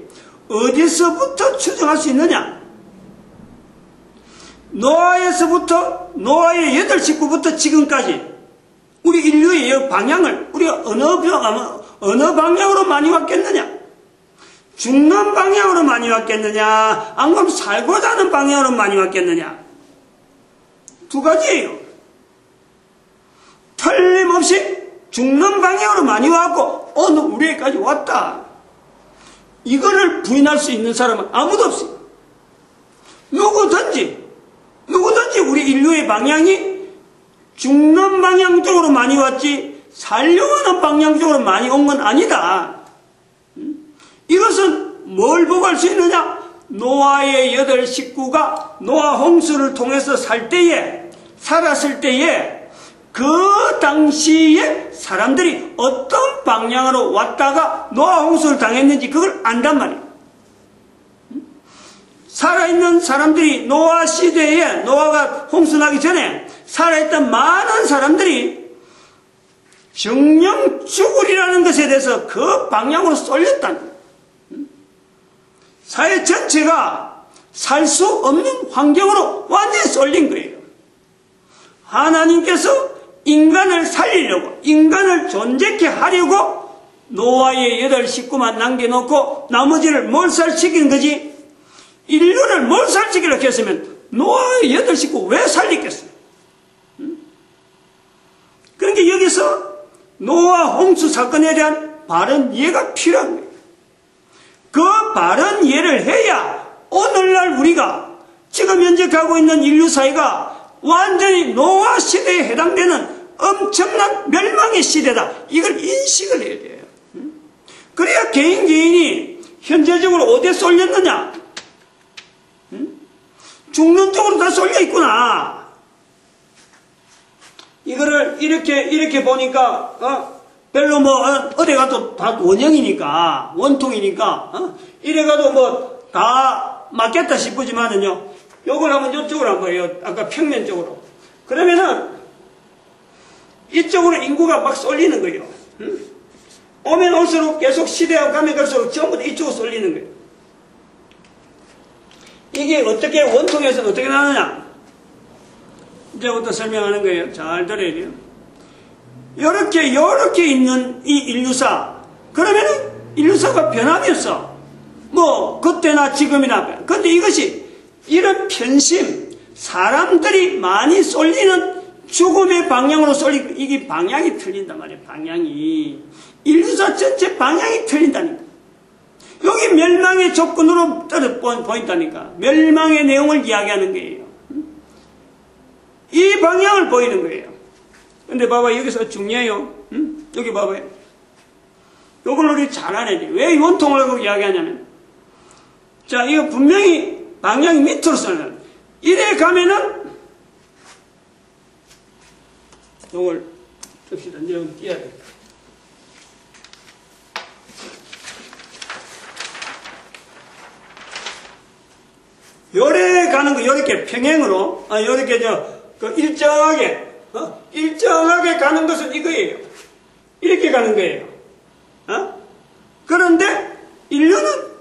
어디서부터 추정할 수 있느냐? 노아에서부터, 노아의 8식구부터 지금까지 우리 인류의 방향을 우리가 어느 방향으로 많이 왔겠느냐? 죽는 방향으로 많이 왔겠느냐? 아니면 살고자 하는 방향으로 많이 왔겠느냐? 두 가지예요. 틀림없이 죽는 방향으로 많이 왔고 어느 우리에까지 왔다. 이거를 부인할 수 있는 사람은 아무도 없어요. 누구든지 우리 인류의 방향이 죽는 방향 쪽으로 많이 왔지 살려고 하는 방향 쪽으로 많이 온 건 아니다. 이것은 뭘 보고 할 수 있느냐? 노아의 8식구가 노아 홍수를 통해서 살았을 때에 그 당시에 사람들이 어떤 방향으로 왔다가 노아 홍수를 당했는지 그걸 안단 말이에요. 살아있는 사람들이 노아 시대에 노아가 홍수 나기 전에 살아있던 많은 사람들이 정령 죽으리라는 것에 대해서 그 방향으로 쏠렸다는 거예요. 사회 전체가 살 수 없는 환경으로 완전히 쏠린 거예요. 하나님께서 인간을 살리려고, 인간을 존재케 하려고 노아의 8식구만 남겨놓고 나머지를 몰살시키는 거지. 인류를 몰살시키려고 했으면 노아의 8식구 왜 살리겠어요? 그러니까 여기서 노아 홍수 사건에 대한 바른 이해가 필요한 거예요. 그 바른 이해를 해야 오늘날 우리가 지금 현재 가고 있는 인류 사회가 완전히 노아 시대에 해당되는 엄청난 멸망의 시대다. 이걸 인식을 해야 돼요. 그래야 개인이 현재적으로 어디에 쏠렸느냐? 죽는 쪽으로 다 쏠려 있구나. 이거를 이렇게 보니까 별로 어디 가도 다 원형이니까, 원통이니까 이래 가도 다 맞겠다 싶지만은요. 요걸 한번 이쪽으로 한번 해요. 아까 평면 쪽으로. 그러면은 이쪽으로 인구가 막 쏠리는 거예요. 오면 올수록 계속 시대가 가면 갈수록 전부 다 이쪽으로 쏠리는 거예요. 이게 어떻게 원통에서는 어떻게 나느냐? 이제부터 설명하는 거예요. 잘 들어야 돼요. 요렇게 있는 이 인류사. 그러면은 인류사가 변하면서 그때나 지금이나 근데 이것이 이런 편심, 사람들이 많이 쏠리는 죽음의 방향으로 쏠리고 이게 방향이 틀린단 말이에요. 방향이 인류사 전체 방향이 틀린다니까. 여기 멸망의 조건으로 보인다니까. 멸망의 내용을 이야기하는 거예요. 이 방향을 보이는 거예요. 근데 봐봐, 여기서 중요해요. 여기 봐봐요. 요걸 우리 잘 알아야 돼요. 왜 원통을 이야기하냐면, 자, 이거 분명히 방향이 밑으로 쏠려요. 이래 가면은, 요걸 줍시다. 이제 여기 띄어야 돼요. 요래 가는 거, 요렇게 평행으로, 요렇게 일정하게 가는 것은 이거예요. 이렇게 가는 거예요. 그런데 인류는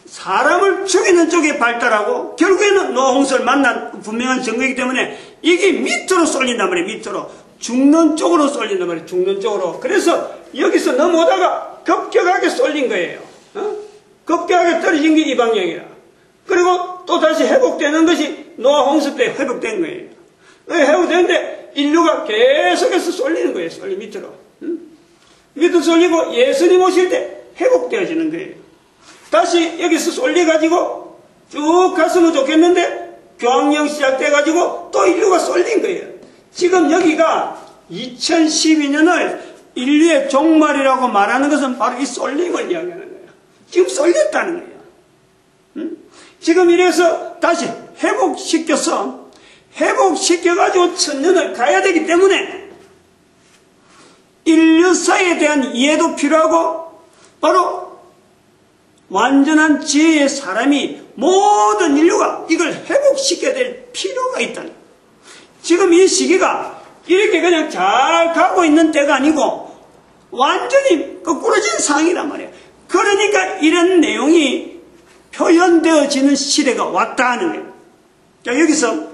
사람을 죽이는 쪽에 발달하고 결국에는 노아 홍수를 만난 분명한 증거이기 때문에 이게 밑으로 쏠린단 말이에요. 밑으로. 죽는 쪽으로 쏠린단 말이에요. 죽는 쪽으로. 그래서 여기서 넘어오다가 급격하게 쏠린 거예요. 급격하게 떨어진 게 이 방향이라. 그리고 또 다시 회복되는 것이 노아 홍수 때 회복된 거예요. 회복되는데 인류가 계속해서 쏠리는 거예요. 밑으로. 밑으로 쏠리고 예수님 오실 때 회복되어지는 거예요. 다시 여기서 쏠려가지고 쭉 갔으면 좋겠는데 교황령 시작돼가지고 또 인류가 쏠린 거예요. 지금 여기가 2012년을 인류의 종말이라고 말하는 것은 바로 이 쏠림을 이야기하는 거예요. 지금 쏠렸다는 거예요. 지금 이래서 다시 회복시켜가지고 천년을 가야 되기 때문에 인류사에 대한 이해도 필요하고 바로 완전한 지혜의 사람이 모든 인류가 이걸 회복시켜야 될 필요가 있다. 지금 이 시기가 이렇게 그냥 잘 가고 있는 때가 아니고 완전히 거꾸러진 상황이란 말이에요. 그러니까 이런 내용이 표현되어지는 시대가 왔다 하는 거예요. 자, 여기서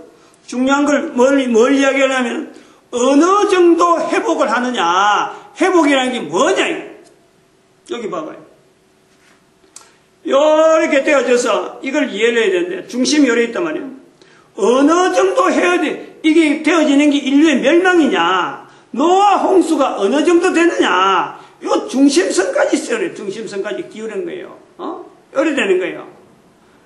중요한 걸 뭘 이야기하냐면 어느 정도 회복을 하느냐, 회복이라는 게 뭐냐. 여기 봐봐요. 이렇게 되어져서 이걸 이해를 해야 되는데 중심이 요래 있단 말이에요. 어느 정도 해야 돼? 이게 되어지는 게 인류의 멸망이냐, 노아 홍수가 어느 정도 되느냐, 요 중심선까지 있어요. 중심선까지 기울는 거예요. 요래 되는 거예요.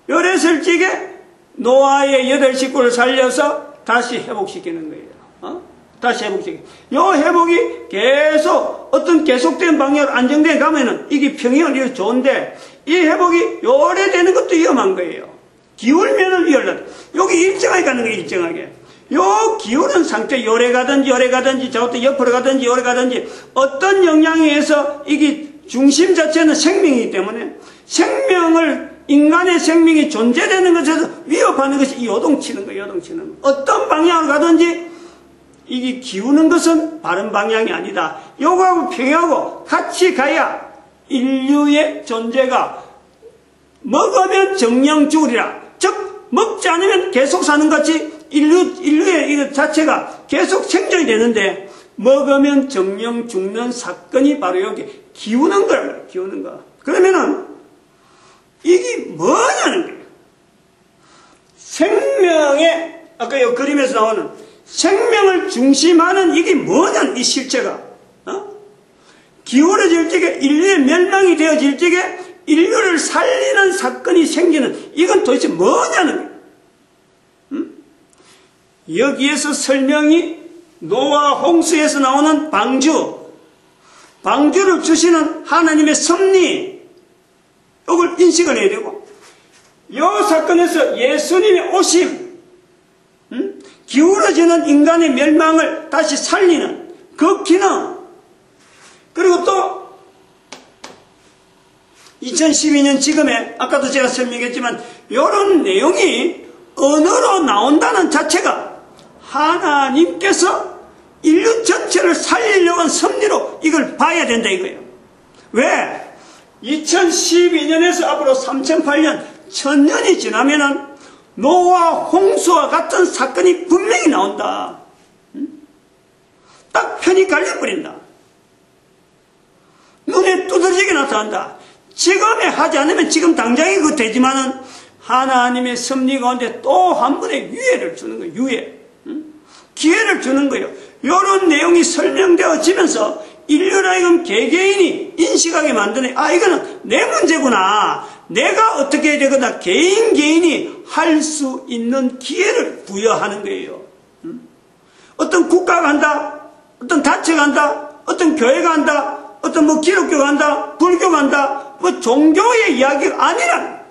요랬을 적에 노아의 8식구를 살려서 다시 회복시키는 거예요. 다시 회복시키는. 요 회복이 계속 어떤 계속된 방향으로 안정돼 가면은 이게 평형이 좋은데 이 회복이 요래 되는 것도 위험한 거예요. 기울면은 위험하다. 여기 일정하게 가는 거예요. 일정하게. 요 기울은 상태 요래 가든지 저것도 옆으로 가든지 요래 가든지 어떤 영향에 의해서 이게 중심 자체는 생명이기 때문에 인간의 생명이 존재되는 것에서 위협하는 것이 요동치는 거예요. 요동치는 거. 어떤 방향으로 가든지 이게 기우는 것은 바른 방향이 아니다. 요거하고 평행하고 같이 가야 인류의 존재가 먹으면 정령 죽으리라. 즉 먹지 않으면 계속 사는 것이 인류의 이것 자체가 계속 생존이 되는데 먹으면 정령 죽는 사건이 바로 여기 기우는 거예요. 기우는 거. 그러면은 이게 뭐냐는 거예요. 생명의 아까 이 그림에서 나오는 생명을 중심하는 이게 뭐냐는 이 실체가 기울어질 적에 인류의 멸망이 되어질 적에 인류를 살리는 사건이 생기는 이건 도대체 뭐냐는 거예요. 여기에서 설명이 노아 홍수에서 나오는 방주를 주시는 하나님의 섭리 이걸 인식을 해야 되고 이 사건에서 예수님의 오심 기울어지는 인간의 멸망을 다시 살리는 그 기능 그리고 또 2012년 지금에 아까도 제가 설명했지만 이런 내용이 언어로 나온다는 자체가 하나님께서 인류 전체를 살리려고 한 섭리로 이걸 봐야 된다 이거예요. 왜? 2012년에서 앞으로 3008년 1000년이 지나면은 노아 홍수와 같은 사건이 분명히 나온다. 딱 편이 갈려버린다. 눈에 두드러지게 나타난다. 지금에 하지 않으면 지금 당장이 그거 되지만은 하나님의 섭리 가운데 또 한 번의 유예를 주는 거예요. 유예. 기회를 주는 거예요. 이런 내용이 설명되어지면서 인류를 하여금 개개인이 인식하게 만드는 이거는 내 문제구나. 내가 어떻게 해야 되거나 개인이 할 수 있는 기회를 부여하는 거예요. 어떤 국가가 한다. 어떤 단체가 한다. 어떤 교회가 한다. 어떤 기독교가 한다. 불교가 한다. 종교의 이야기가 아니라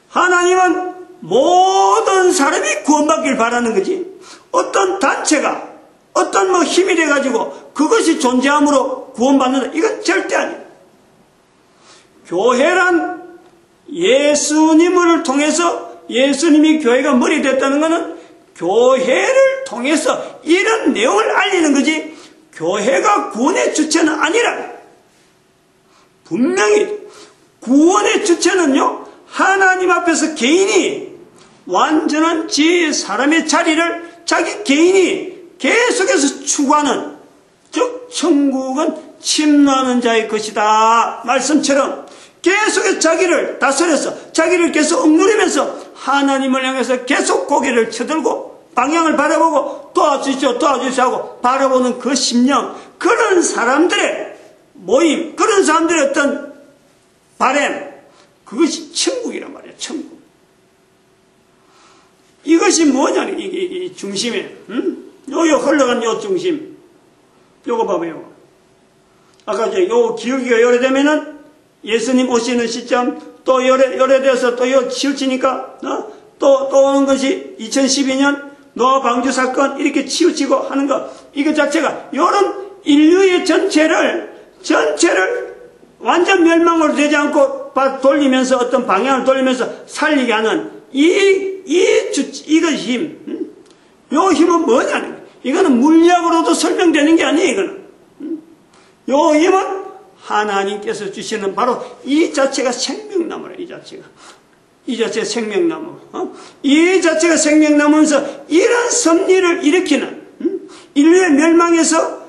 하나님은 모든 사람이 구원받길 바라는 거지. 어떤 단체가 어떤 힘이 돼가지고 그것이 존재함으로 구원받는다. 이건 절대 아니에요. 교회란 예수님을 통해서 예수님이 교회가 머리 됐다는 것은 교회를 통해서 이런 내용을 알리는 거지 교회가 구원의 주체는 아니라 분명히 구원의 주체는요 하나님 앞에서 개인이 완전한 지혜의 사람의 자리를 자기 개인이 계속해서 추구하는 즉 천국은 침노하는 자의 것이다 말씀처럼 계속해서 자기를 다스려서 자기를 계속 억누르면서 하나님을 향해서 계속 고개를 쳐들고 방향을 바라보고 도와주시오 하고 바라보는 그 심령 그런 사람들의 모임 그런 사람들의 어떤 바램 그것이 천국이란 말이에요. 천국. 이것이 뭐냐는 이게 중심에 요 흘러간 요 중심 요거 봐봐요. 아까 요 기울기가 요래되면은 예수님 오시는 시점 또 요래돼서 또 요 치우치니까 또 오는 것이 2012년 노아 방주 사건 이렇게 치우치고 하는 것 이거 자체가 요런 인류의 전체를 완전 멸망으로 되지 않고 돌리면서 어떤 방향을 돌리면서 살리게 하는 이거 힘 요 힘은 뭐냐는 거예요. 이거는 물리학으로도 설명되는 게 아니에요, 이거는. 요 힘은 하나님께서 주시는 바로 이 자체가 생명나무라, 이 자체가. 이 자체가 생명나무. 이 자체가 생명나무면서 이런 섭리를 일으키는, 인류의 멸망에서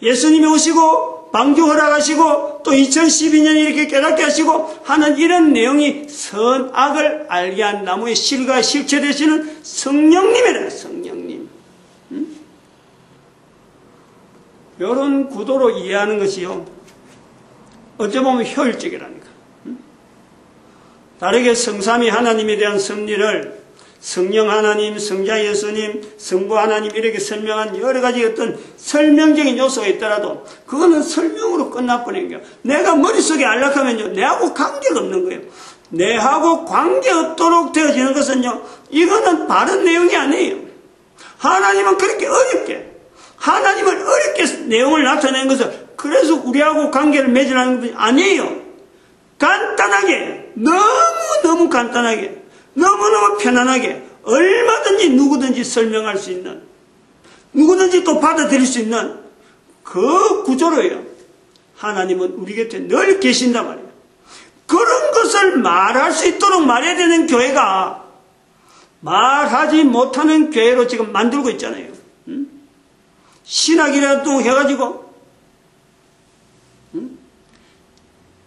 예수님이 오시고 방주 허락하시고 또 2012년에 이렇게 깨닫게 하시고 하는 이런 내용이 선악을 알게 한 나무의 실과 실체 되시는 성령님이라, 성령님. 이런 구도로 이해하는 것이요, 어찌 보면 효율적이라니까. 다르게 성삼위 하나님에 대한 섭리를 성령 하나님, 성자 예수님, 성부 하나님 이렇게 설명한 여러 가지 어떤 설명적인 요소가 있더라도 그거는 설명으로 끝나버리는 거예요. 내가 머릿속에 안락하면요, 내하고 관계가 없는 거예요. 내하고 관계없도록 되어지는 것은요, 이거는 바른 내용이 아니에요. 하나님은 그렇게 어렵게, 하나님을 어렵게 내용을 나타내는 것을, 그래서 우리하고 관계를 맺으라는 것이 아니에요. 간단하게, 너무너무 간단하게, 너무너무 편안하게 얼마든지 누구든지 설명할 수 있는, 누구든지 또 받아들일 수 있는 그 구조로요, 하나님은 우리 곁에 늘 계신단 말이에요. 그런 것을 말할 수 있도록 말해야 되는 교회가 말하지 못하는 교회로 지금 만들고 있잖아요. 신학이라도 해가지고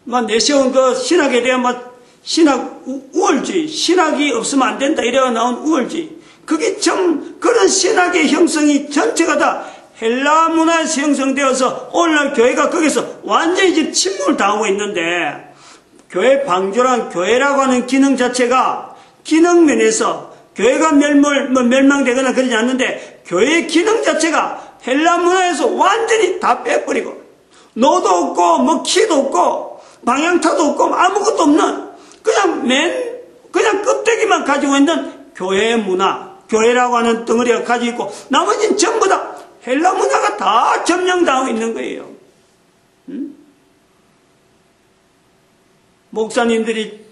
막 내세운 그 신학에 대한 막 신학 우월주의, 신학이 없으면 안 된다 이래가 나온 우월주의, 그게 좀 그런 신학의 형성이 전체가 다 헬라 문화에서 형성되어서 오늘날 교회가 거기서 완전히 지금 침몰을 당하고 있는데, 교회 방조란 교회라고 하는 기능 자체가 기능면에서 교회가 멸망되거나 그러지 않는데, 교회의 기능 자체가 헬라 문화에서 완전히 다 빼버리고, 노도 없고 뭐 키도 없고 방향타도 없고 아무것도 없는 그냥 껍데기만 가지고 있는 교회의 문화, 교회라고 하는 덩어리가 가지고 있고 나머지는 전부 다 헬라 문화가 다 점령당하고 있는 거예요. 목사님들이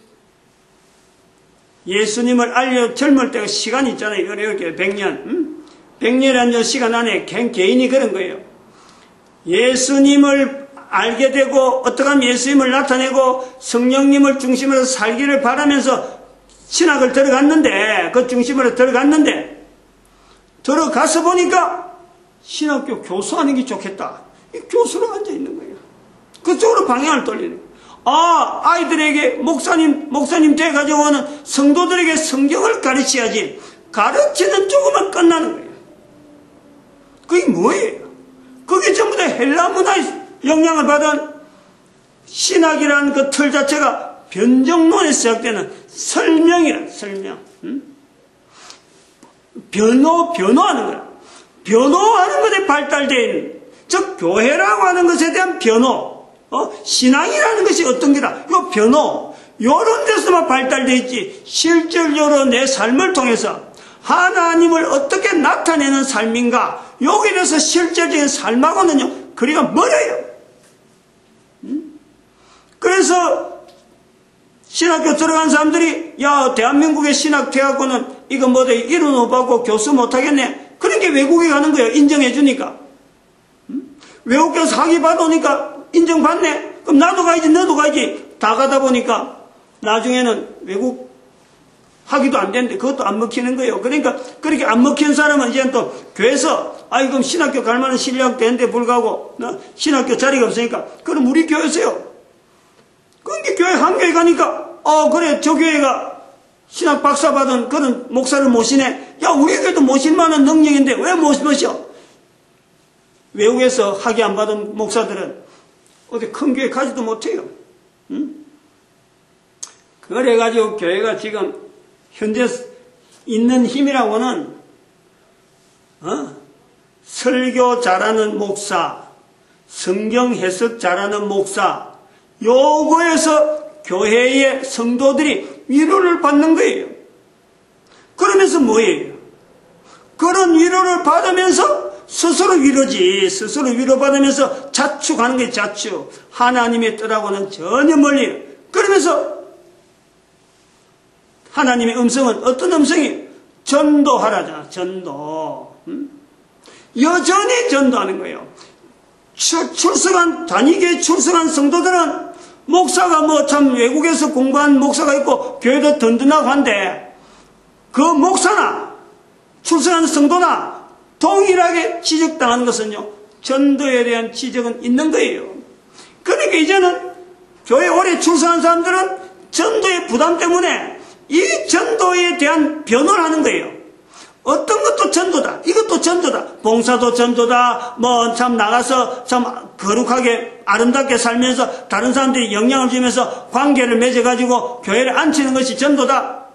예수님을 알려 젊을 때가 시간이 있잖아요. 이렇게 100년. 100년이라는 시간 안에 개인이 그런 거예요. 예수님을 알게 되고 어떻게 하면 예수님을 나타내고 성령님을 중심으로 살기를 바라면서 신학을 들어갔는데, 그 중심으로 들어갔는데, 들어가서 보니까 신학교 교수하는 게 좋겠다. 이 교수로 앉아있는 거예요. 그쪽으로 방향을 돌리는 거예요. 아이들에게 목사님 돼가지고 오는 성도들에게 성경을 가르쳐야지, 가르치는 쪽으로만 끝나는 거예요. 그게 뭐예요? 그게 전부 다 헬라 문화의 영향을 받은 신학이라는 그 틀 자체가 변정론에 시작되는 설명이란, 설명. 변호하는 거야. 변호하는 것에 발달되어 있는, 즉 교회라고 하는 것에 대한 변호, 신앙이라는 것이 어떤 게다, 이거 변호, 요런 데서만 발달되어 있지, 실질적으로 내 삶을 통해서 하나님을 어떻게 나타내는 삶인가, 여기에 대해서 실질적인 삶하고는요 거리가 멀어요. 그래서 신학교 들어간 사람들이, 야, 대한민국의 신학 대학교는 이거 뭐다, 이론 못 받고 교수 못하겠네. 그러니까 외국에 가는 거예요. 인정해 주니까. 외국 가서 학위 받으니까 인정받네. 그럼 나도 가야지, 너도 가야지. 다 가다 보니까 나중에는 외국 학위도 안 되는데 그것도 안 먹히는 거예요. 그러니까 그렇게 안 먹히는 사람은 이제 또 교회에서, 그럼 신학교 갈 만한 실력 되는데 불구하고 신학교 자리가 없으니까 그럼 우리 교회에서요. 그러니까 교회 한 교회 가니까 그래, 저 교회가 신학 박사 받은 그런 목사를 모시네. 야, 우리 교회도 모실 만한 능력인데 왜 못 모셔? 외국에서 학위 안 받은 목사들은 어디 큰 교회 가지도 못해요. 그래가지고 교회가 지금 현재 있는 힘이라고는 설교 잘하는 목사, 성경 해석 잘하는 목사, 요거에서 교회의 성도들이 위로를 받는 거예요. 그러면서 뭐예요? 그런 위로를 받으면서 스스로 위로지, 스스로 위로받으면서 자축하는 게 자축. 하나님의 뜻하고는 전혀 멀리. 그러면서 하나님의 음성은 어떤 음성이에요? 전도하라잖아, 전도. 여전히 전도하는 거예요. 단위교회 출석한 성도들은 목사가 뭐 참 외국에서 공부한 목사가 있고 교회도 든든하고 한데 그 목사나 출석한 성도나 동일하게 지적당하는 것은요, 전도에 대한 지적은 있는 거예요. 그러니까 이제는 교회 오래 출석한 사람들은 전도의 부담 때문에 이 전도에 대한 변호를 하는 거예요. 어떤 것도 전도다, 이것도 전도다, 봉사도 전도다, 뭐 참 나가서 참 거룩하게 아름답게 살면서 다른 사람들이 영향을 주면서 관계를 맺어가지고 교회를 앉히는 것이 전도다.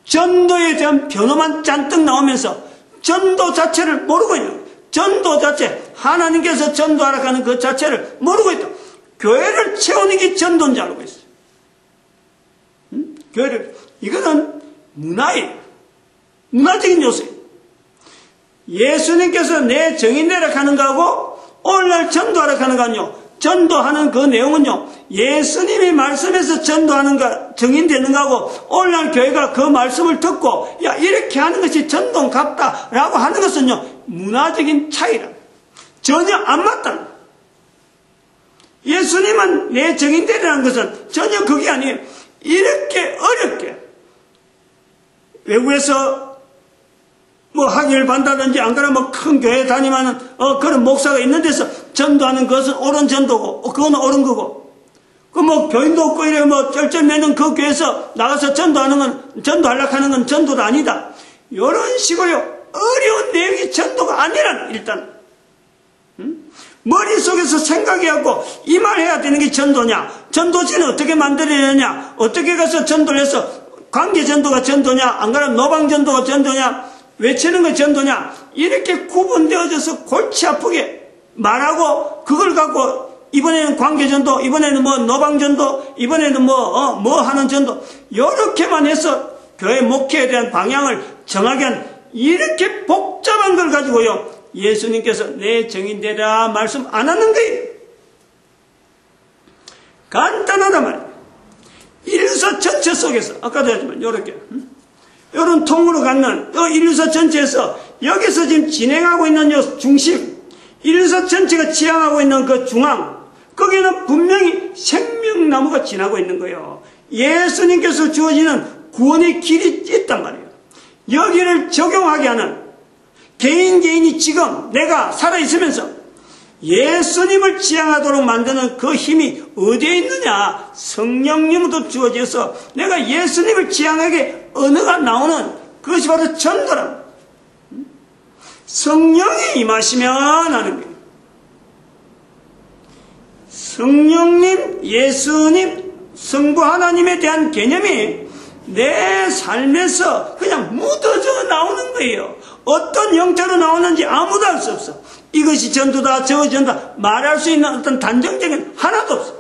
전도에 대한 변호만 잔뜩 나오면서 전도 자체를 모르고 있는 거예요. 전도 자체, 하나님께서 전도하라 하는 그 자체를 모르고 있다. 교회를 채우는 게 전도인 줄 알고 있어요. 교회를, 이거는 문화예요. 문화적인 요소예요. 예수님께서 내 정인되라 하는 거하고 오늘날 전도하라 하는 거는요, 전도하는 그 내용은요, 예수님이 말씀에서 전도하는 거, 정인되는 거하고 오늘날 교회가 그 말씀을 듣고 야, 이렇게 하는 것이 전도 같다라고 하는 것은요, 문화적인 차이라. 전혀 안 맞다. 예수님은 내 정인되라는 것은 전혀 그게 아니에요. 이렇게 어렵게 외국에서 뭐 학위를 받는다든지 안 그러면 뭐 큰 교회 다니면은 그런 목사가 있는 데서 전도하는 것은 옳은 전도고 그건 옳은 거고, 그 뭐 교인도 없고 이래 뭐 쩔쩔매는 그 교회에서 나가서 전도하는 건, 전도하려고 하는 건 전도도 아니다. 이런 식으로 어려운 내용이 전도가 아니라는, 일단 머릿속에서 생각해갖고 이 말 해야 되는 게 전도냐, 전도지는 어떻게 만들어내느냐, 어떻게 가서 전도를 해서 관계 전도가 전도냐, 안 그러면 노방 전도가 전도냐, 외치는 거 전도냐, 이렇게 구분되어져서 골치 아프게 말하고 그걸 갖고 이번에는 관계 전도, 이번에는 뭐 노방 전도, 이번에는 뭐 하는 전도, 이렇게만 해서 교회 목회에 대한 방향을 정하게 한, 이렇게 복잡한 걸 가지고요, 예수님께서 내 정인되라 말씀 안 하는 거예요. 간단하단 말이에요. 일서 전체 속에서 아까도 했지만 이렇게 이런 통으로 갖는 일서 전체에서 여기서 지금 진행하고 있는 요 중심, 일서 전체가 지향하고 있는 그 중앙, 거기는 분명히 생명나무가 지나고 있는 거예요. 예수님께서 주어지는 구원의 길이 있단 말이에요. 여기를 적용하게 하는, 개인이 지금 내가 살아있으면서 예수님을 지향하도록 만드는 그 힘이 어디에 있느냐? 성령님도 주어져서 내가 예수님을 지향하게 언어가 나오는 그것이 바로 전도라. 성령이 임하시면 하는 거예요. 성령님, 예수님, 성부 하나님에 대한 개념이 내 삶에서 그냥 묻어져 나오는 거예요. 어떤 형태로 나오는지 아무도 알 수 없어. 이것이 전도다, 저것이 전도다 말할 수 있는 어떤 단정적인 하나도 없어.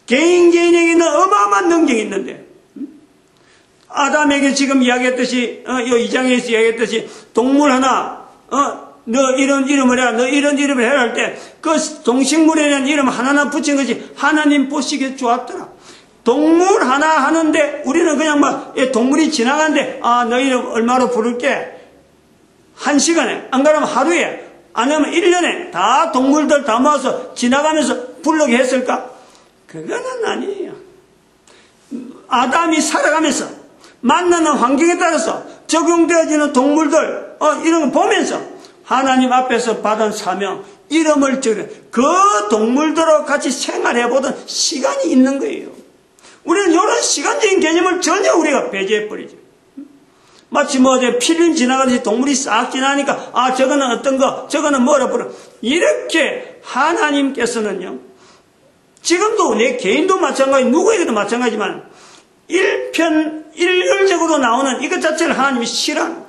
개인에게는 어마어마한 능력이 있는데, 아담에게 지금 이야기했듯이, 이 2장에서 이야기했듯이 동물 하나, 너 이런 이름을 해라, 너 이런 이름을 해라 할 때 그 동식물에 대한 이름 하나하나 붙인 것이 하나님 보시기에 좋았더라. 동물 하나 하는데 우리는 그냥 막 동물이 지나가는데 너 이름 얼마로 부를게, 1시간에 안 그러면 하루에 아니면 1년에 다 동물들 다 모아서 지나가면서 부르게 했을까? 그거는 아니에요. 아담이 살아가면서 만나는 환경에 따라서 적용되어지는 동물들 이런 거 보면서 하나님 앞에서 받은 사명, 이름을 적여 그 동물들하고 같이 생활해보던 시간이 있는 거예요. 우리는 이런 시간적인 개념을 전혀 우리가 배제해버리죠. 마치 필름 지나가듯이 동물이 싹 지나니까 저거는 어떤 거, 저거는 뭐라 부르. 이렇게 하나님께서는요, 지금도 내 개인도 마찬가지, 누구에게도 마찬가지지만 일률적으로 나오는 이것 자체를 하나님이 싫어하는,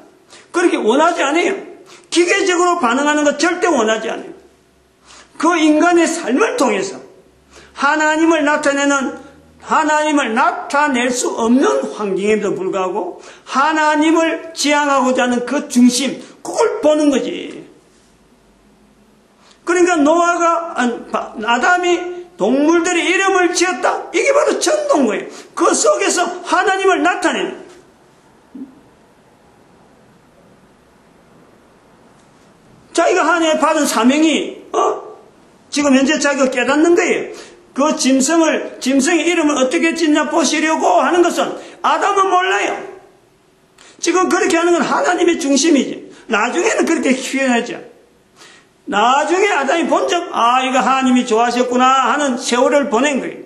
그렇게 원하지 않아요. 기계적으로 반응하는 거 절대 원하지 않아요. 그 인간의 삶을 통해서 하나님을 나타낼 수 없는 환경에도 불구하고 하나님을 지향하고자 하는 그 중심, 그걸 보는 거지. 그러니까 아담이 동물들의 이름을 지었다. 이게 바로 전도인 거예요. 그 속에서 하나님을 나타내는. 자기가 하나님의 받은 사명이 지금 현재 자기가 깨닫는 거예요. 그 짐승의 이름을 어떻게 짓냐 보시려고 하는 것은 아담은 몰라요. 지금 그렇게 하는 건 하나님의 중심이지. 나중에는 그렇게 표현하죠. 나중에 아담이 본 적, 이거 하나님이 좋아하셨구나 하는 세월을 보낸 거예요.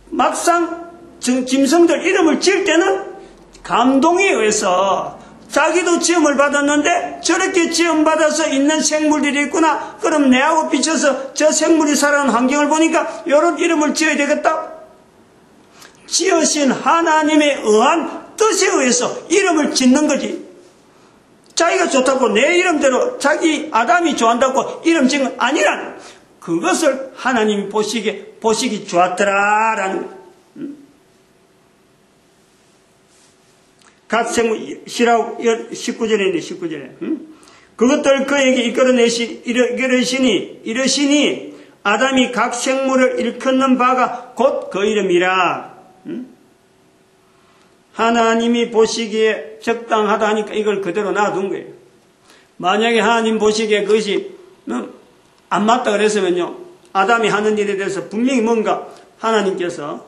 막상 짐승들 이름을 지을 때는 감동에 의해서 자기도 지음을 받았는데 저렇게 지음받아서 있는 생물들이 있구나. 그럼 내하고 비춰서 저 생물이 살아가는 환경을 보니까 이런 이름을 지어야 되겠다. 지으신 하나님에 의한 뜻에 의해서 이름을 짓는 거지. 자기가 좋다고 내 이름대로 자기 아담이 좋아한다고 이름 지은 건 아니라는, 그것을 하나님이 보시기 좋았더라라는 거예요. 각 생물, 19절에 있네, 19절에. 그것들 그에게 이르시니 아담이 각 생물을 일컫는 바가 곧 그 이름이라. 하나님이 보시기에 적당하다 하니까 이걸 그대로 놔둔 거예요. 만약에 하나님 보시기에 그것이 안 맞다 그랬으면요, 아담이 하는 일에 대해서 분명히 뭔가 하나님께서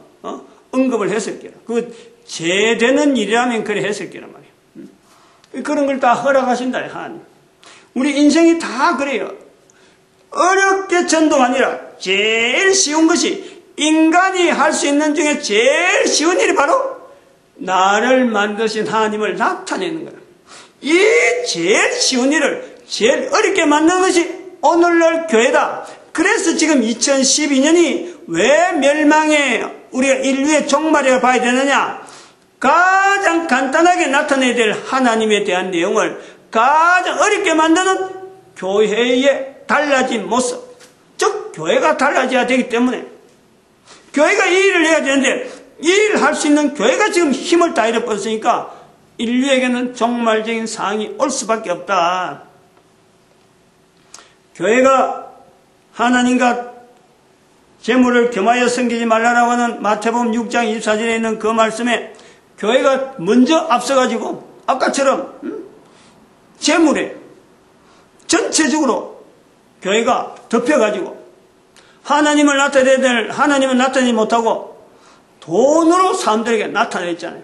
언급을 했을 게라. 그 제되는 일이라면 그래 했을 게란 말이에요. 그런 걸 다 허락하신다, 하나님. 우리 인생이 다 그래요. 어렵게 전도가 아니라 제일 쉬운 것이, 인간이 할 수 있는 중에 제일 쉬운 일이 바로 나를 만드신 하나님을 나타내는 거야. 이 제일 쉬운 일을 제일 어렵게 만든 것이 오늘날 교회다. 그래서 지금 2012년이 왜 멸망의 우리가 인류의 종말이라 봐야 되느냐? 가장 간단하게 나타내야 될 하나님에 대한 내용을 가장 어렵게 만드는 교회의 달라진 모습, 즉 교회가 달라져야 되기 때문에 교회가 이 일을 해야 되는데, 이 일을 할 수 있는 교회가 지금 힘을 다 잃어버렸으니까 인류에게는 종말적인 상황이 올 수밖에 없다. 교회가 하나님과 재물을 겸하여 섬기지 말라라고 하는 마태복음 6장 24절에 있는 그 말씀에 교회가 먼저 앞서가지고 아까처럼 재물에 전체적으로 교회가 덮여가지고 하나님을 나타내야 될 하나님을 나타내지 못하고 돈으로 사람들에게 나타냈잖아요.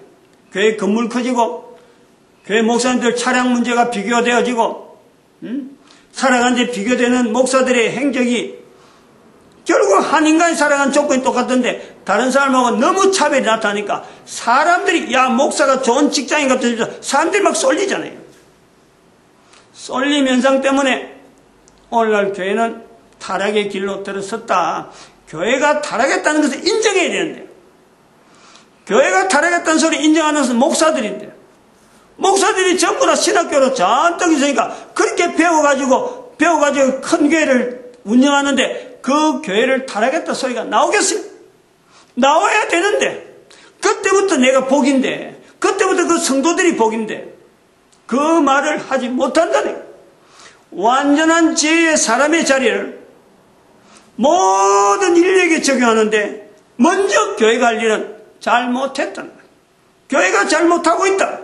교회 건물 커지고 교회 목사님들 차량 문제가 비교되어지고 살아간 지 비교되는 목사들의 행적이 결국 한 인간이 살아가는 조건이 똑같은데 다른 사람하고 너무 차별이 나타나니까 사람들이 목사가 좋은 직장인 같아서 사람들이 막 쏠리잖아요. 쏠림 현상 때문에 오늘날 교회는 타락의 길로 들어섰다. 교회가 타락했다는 것을 인정해야 되는데, 교회가 타락했다는 소리 인정하는 것은 목사들인데, 목사들이 전부 다 신학교로 잔뜩 있으니까 그렇게 배워가지고 큰 교회를 운영하는데 그 교회를 타락했다 소리가 나오겠어요? 나와야 되는데, 그때부터 내가 복인데, 그때부터 그 성도들이 복인데 그 말을 하지 못한다네. 완전한 지혜의 사람의 자리를 모든 인류에게 적용하는데 먼저 교회가 할 일은 잘못했다는 거예요. 교회가 잘못하고 있다.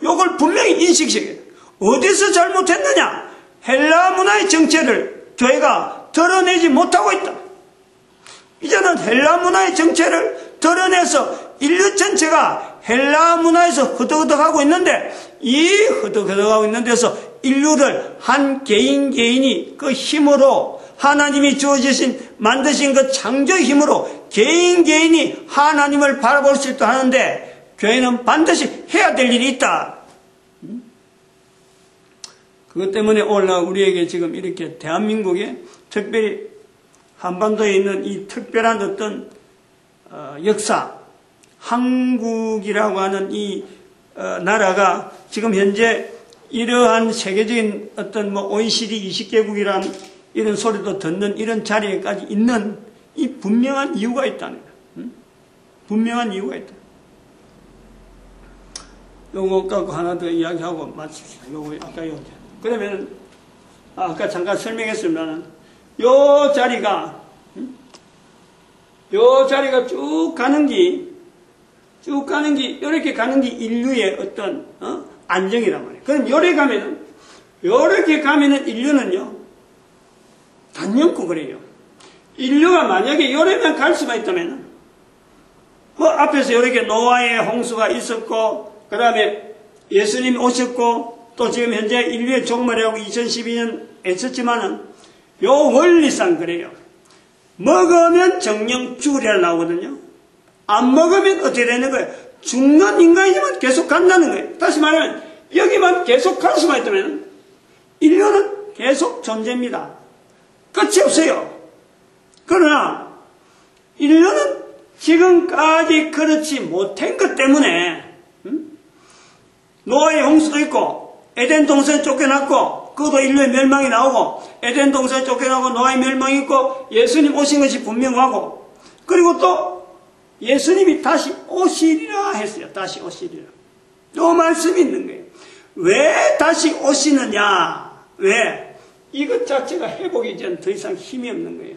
이걸 분명히 인식시켜야 돼요. 어디서 잘못했느냐? 헬라 문화의 정체를 교회가 드러내지 못하고 있다. 이제는 헬라 문화의 정체를 드러내서 인류 전체가 헬라 문화에서 허덕허덕하고 있는데, 이 허덕허덕하고 있는 데서 인류를 한 개인이 그 힘으로 하나님이 만드신 그 창조의 힘으로 개인이 하나님을 바라볼 수 있다 하는데, 교회는 반드시 해야 될 일이 있다. 그것 때문에 오늘날 우리에게 지금 이렇게 대한민국에 특별히 한반도에 있는 이 특별한 어떤 역사, 한국이라고 하는 이 나라가 지금 현재 이러한 세계적인 어떤 OECD 20개국이란 이런 소리도 듣는 이런 자리에까지 있는 이 분명한 이유가 있다는 거예요. 분명한 이유가 있다. 요거 갖고 하나 더 이야기하고 마칩시다. 요거 아까 요. 그러면 아까 잠깐 설명했으면 요 자리가 쭉 가는 게 이렇게 가는 게 인류의 어떤 안정이란 말이에요. 그럼 요렇게 가면은 인류는요, 단연코 그래요. 인류가 만약에 요래만 갈 수만 있다면, 뭐 앞에서 요렇게 노아의 홍수가 있었고, 그 다음에 예수님이 오셨고, 또 지금 현재 인류의 종말이라고 2012년 애썼지만은, 요 원리상 그래요. 먹으면 정령 죽으리라 나오거든요. 안 먹으면 어떻게 되는 거예요? 죽는 인간이지만 계속 간다는 거예요. 다시 말하면, 여기만 계속 갈 수만 있다면, 인류는 계속 존재입니다. 끝이 없어요. 그러나 인류는 지금까지 그렇지 못한 것 때문에 노아의 홍수도 있고 에덴 동산에 쫓겨났고 그것도 인류의 멸망이 나오고 에덴 동산에 쫓겨나고 노아의 멸망이 있고 예수님 오신 것이 분명하고 그리고 또 예수님이 다시 오시리라 했어요. 다시 오시리라. 요 말씀이 있는 거예요. 왜 다시 오시느냐? 왜? 이것 자체가 회복이 이제는 더 이상 힘이 없는 거예요.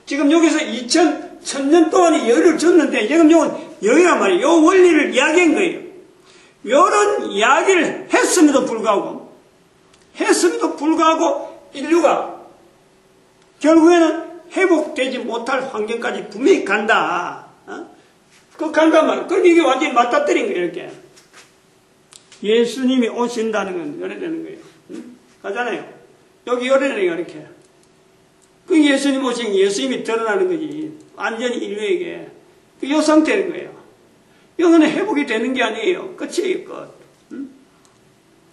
지금 여기서 2000년 동안의 여유를 줬는데 지금 이건 여유란 말이에요. 요 원리를 이야기한 거예요. 요런 이야기를 했음에도 불구하고 인류가 결국에는 회복되지 못할 환경까지 분명히 간다. 그 간단 말이에요. 그럼 이게 완전히 맞닥뜨린 거예요. 이렇게. 예수님이 오신다는 건 요래되는 거예요. 가잖아요. 여기 요래되는 거 이렇게. 그 예수님 오신 예수님이 드러나는 거지. 완전히 인류에게. 요 상태인 거예요. 이거는 회복이 되는 게 아니에요. 끝이에요, 끝.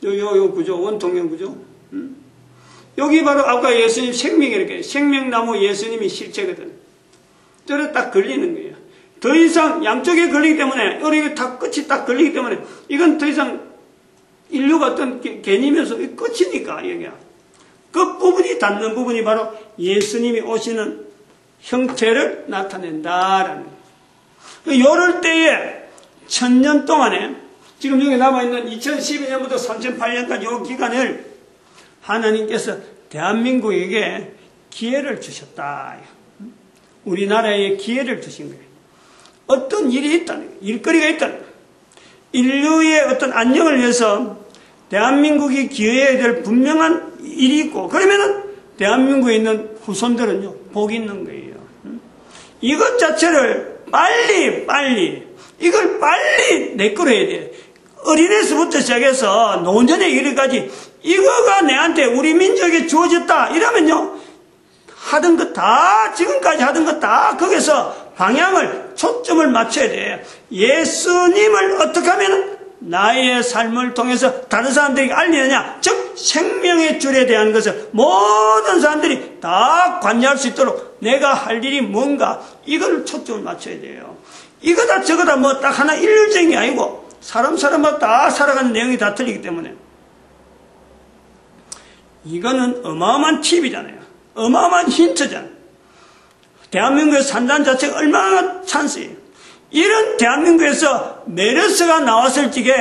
요 구조, 원통형 구조. 여기 바로 아까 예수님 생명이 이렇게, 생명나무 예수님이 실체거든. 저래 딱 걸리는 거예요. 더 이상 양쪽에 걸리기 때문에, 여기 다 끝이 딱 걸리기 때문에, 이건 더 이상 인류가 어떤 개념에서 끝이니까, 여기야. 끝부분이 닿는 부분이 바로 예수님이 오시는 형태를 나타낸다라는 거예요. 요럴 때에 1000년 동안에 지금 여기 남아있는 2012년부터 3008년까지 요 기간을 하나님께서 대한민국에게 기회를 주셨다. 우리나라에 기회를 주신 거예요. 어떤 일이 있다는 거예요. 일거리가 있다는 거예요. 인류의 어떤 안녕을 위해서 대한민국이 기여해야 될 분명한 일이 있고 그러면은 대한민국에 있는 후손들은요 복이 있는 거예요. 이것 자체를 이걸 빨리 내 거로 해야 돼. 어린애서부터 시작해서 노년에 이르기까지 이거가 내한테 우리 민족에 주어졌다 이러면요 하던 것 다 지금까지 하던 것 다 거기서 방향을 초점을 맞춰야 돼. 예수님을 어떻게 하면은 나의 삶을 통해서 다른 사람들에게 알리느냐? 즉 생명의 줄에 대한 것을 모든 사람들이 다 관여할 수 있도록 내가 할 일이 뭔가 이걸 초점을 맞춰야 돼요. 이거다 저거다 뭐 딱 하나 일률적인 게 아니고 사람마다 다 살아가는 내용이 다 틀리기 때문에 이거는 어마어마한 팁이잖아요. 어마어마한 힌트잖아요. 대한민국에 산다는 자체가 얼마나 찬스예요. 이런 대한민국에서 메르스가 나왔을 적에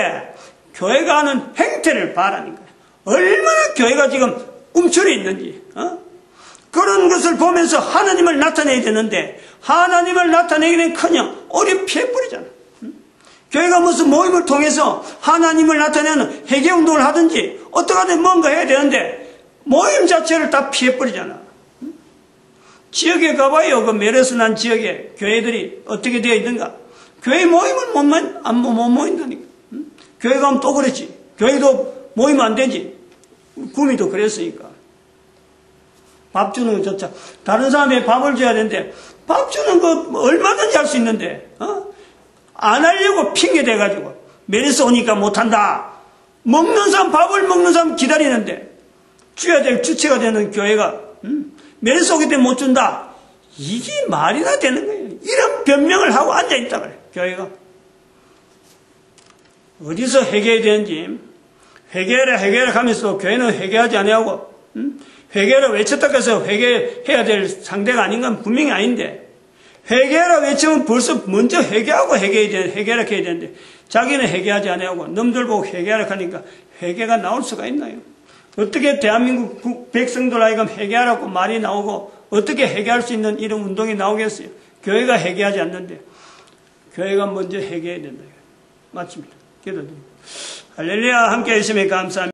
교회가 하는 행태를 봐라는 거예요. 얼마나 교회가 지금 움츠려 있는지 그런 것을 보면서 하나님을 나타내야 되는데 하나님을 나타내기는커녕 오히려 피해버리잖아. 교회가 무슨 모임을 통해서 하나님을 나타내는 회개운동을 하든지 어떻게든 뭔가 해야 되는데 모임 자체를 다 피해버리잖아. 지역에 가봐요. 그 메르스 난 지역에 교회들이 어떻게 되어 있는가. 교회 모임은 못 모인다니까. 교회 가면 또 그랬지. 교회도 모이면 안 되지. 구미도 그랬으니까. 밥 주는 것조차. 다른 사람이 밥을 줘야 되는데 밥 주는 거 얼마든지 할 수 있는데 안 하려고 핑계 대가지고 메르스 오니까 못한다. 먹는 사람 밥을 먹는 사람 기다리는데 줘야 될 주체가 되는 교회가 메르스 오기 때문에 못 준다. 이게 말이나 되는 거예요. 이런 변명을 하고 앉아있다 그래요. 교회가. 어디서 회개해야 되는지 회개해라 하면서 교회는 회개하지 않냐고 회개해라 외쳤다고 해서 회개해야 될 상대가 아닌 건 분명히 아닌데 회개해라 외치면 벌써 먼저 회개하고 회개해라 해야 되는데 자기는 회개하지 않냐고 놈들 보고 회개하라 하니까 회개가 나올 수가 있나요? 어떻게 대한민국 백성들 하여금 회개하라고 말이 나오고 어떻게 회개할 수 있는 이런 운동이 나오겠어요? 교회가 회개하지 않는데 교회가 먼저 회개해야 된다. 맞습니다. 기도드립니다. 할렐루야. 함께 해주시면 감사합니다.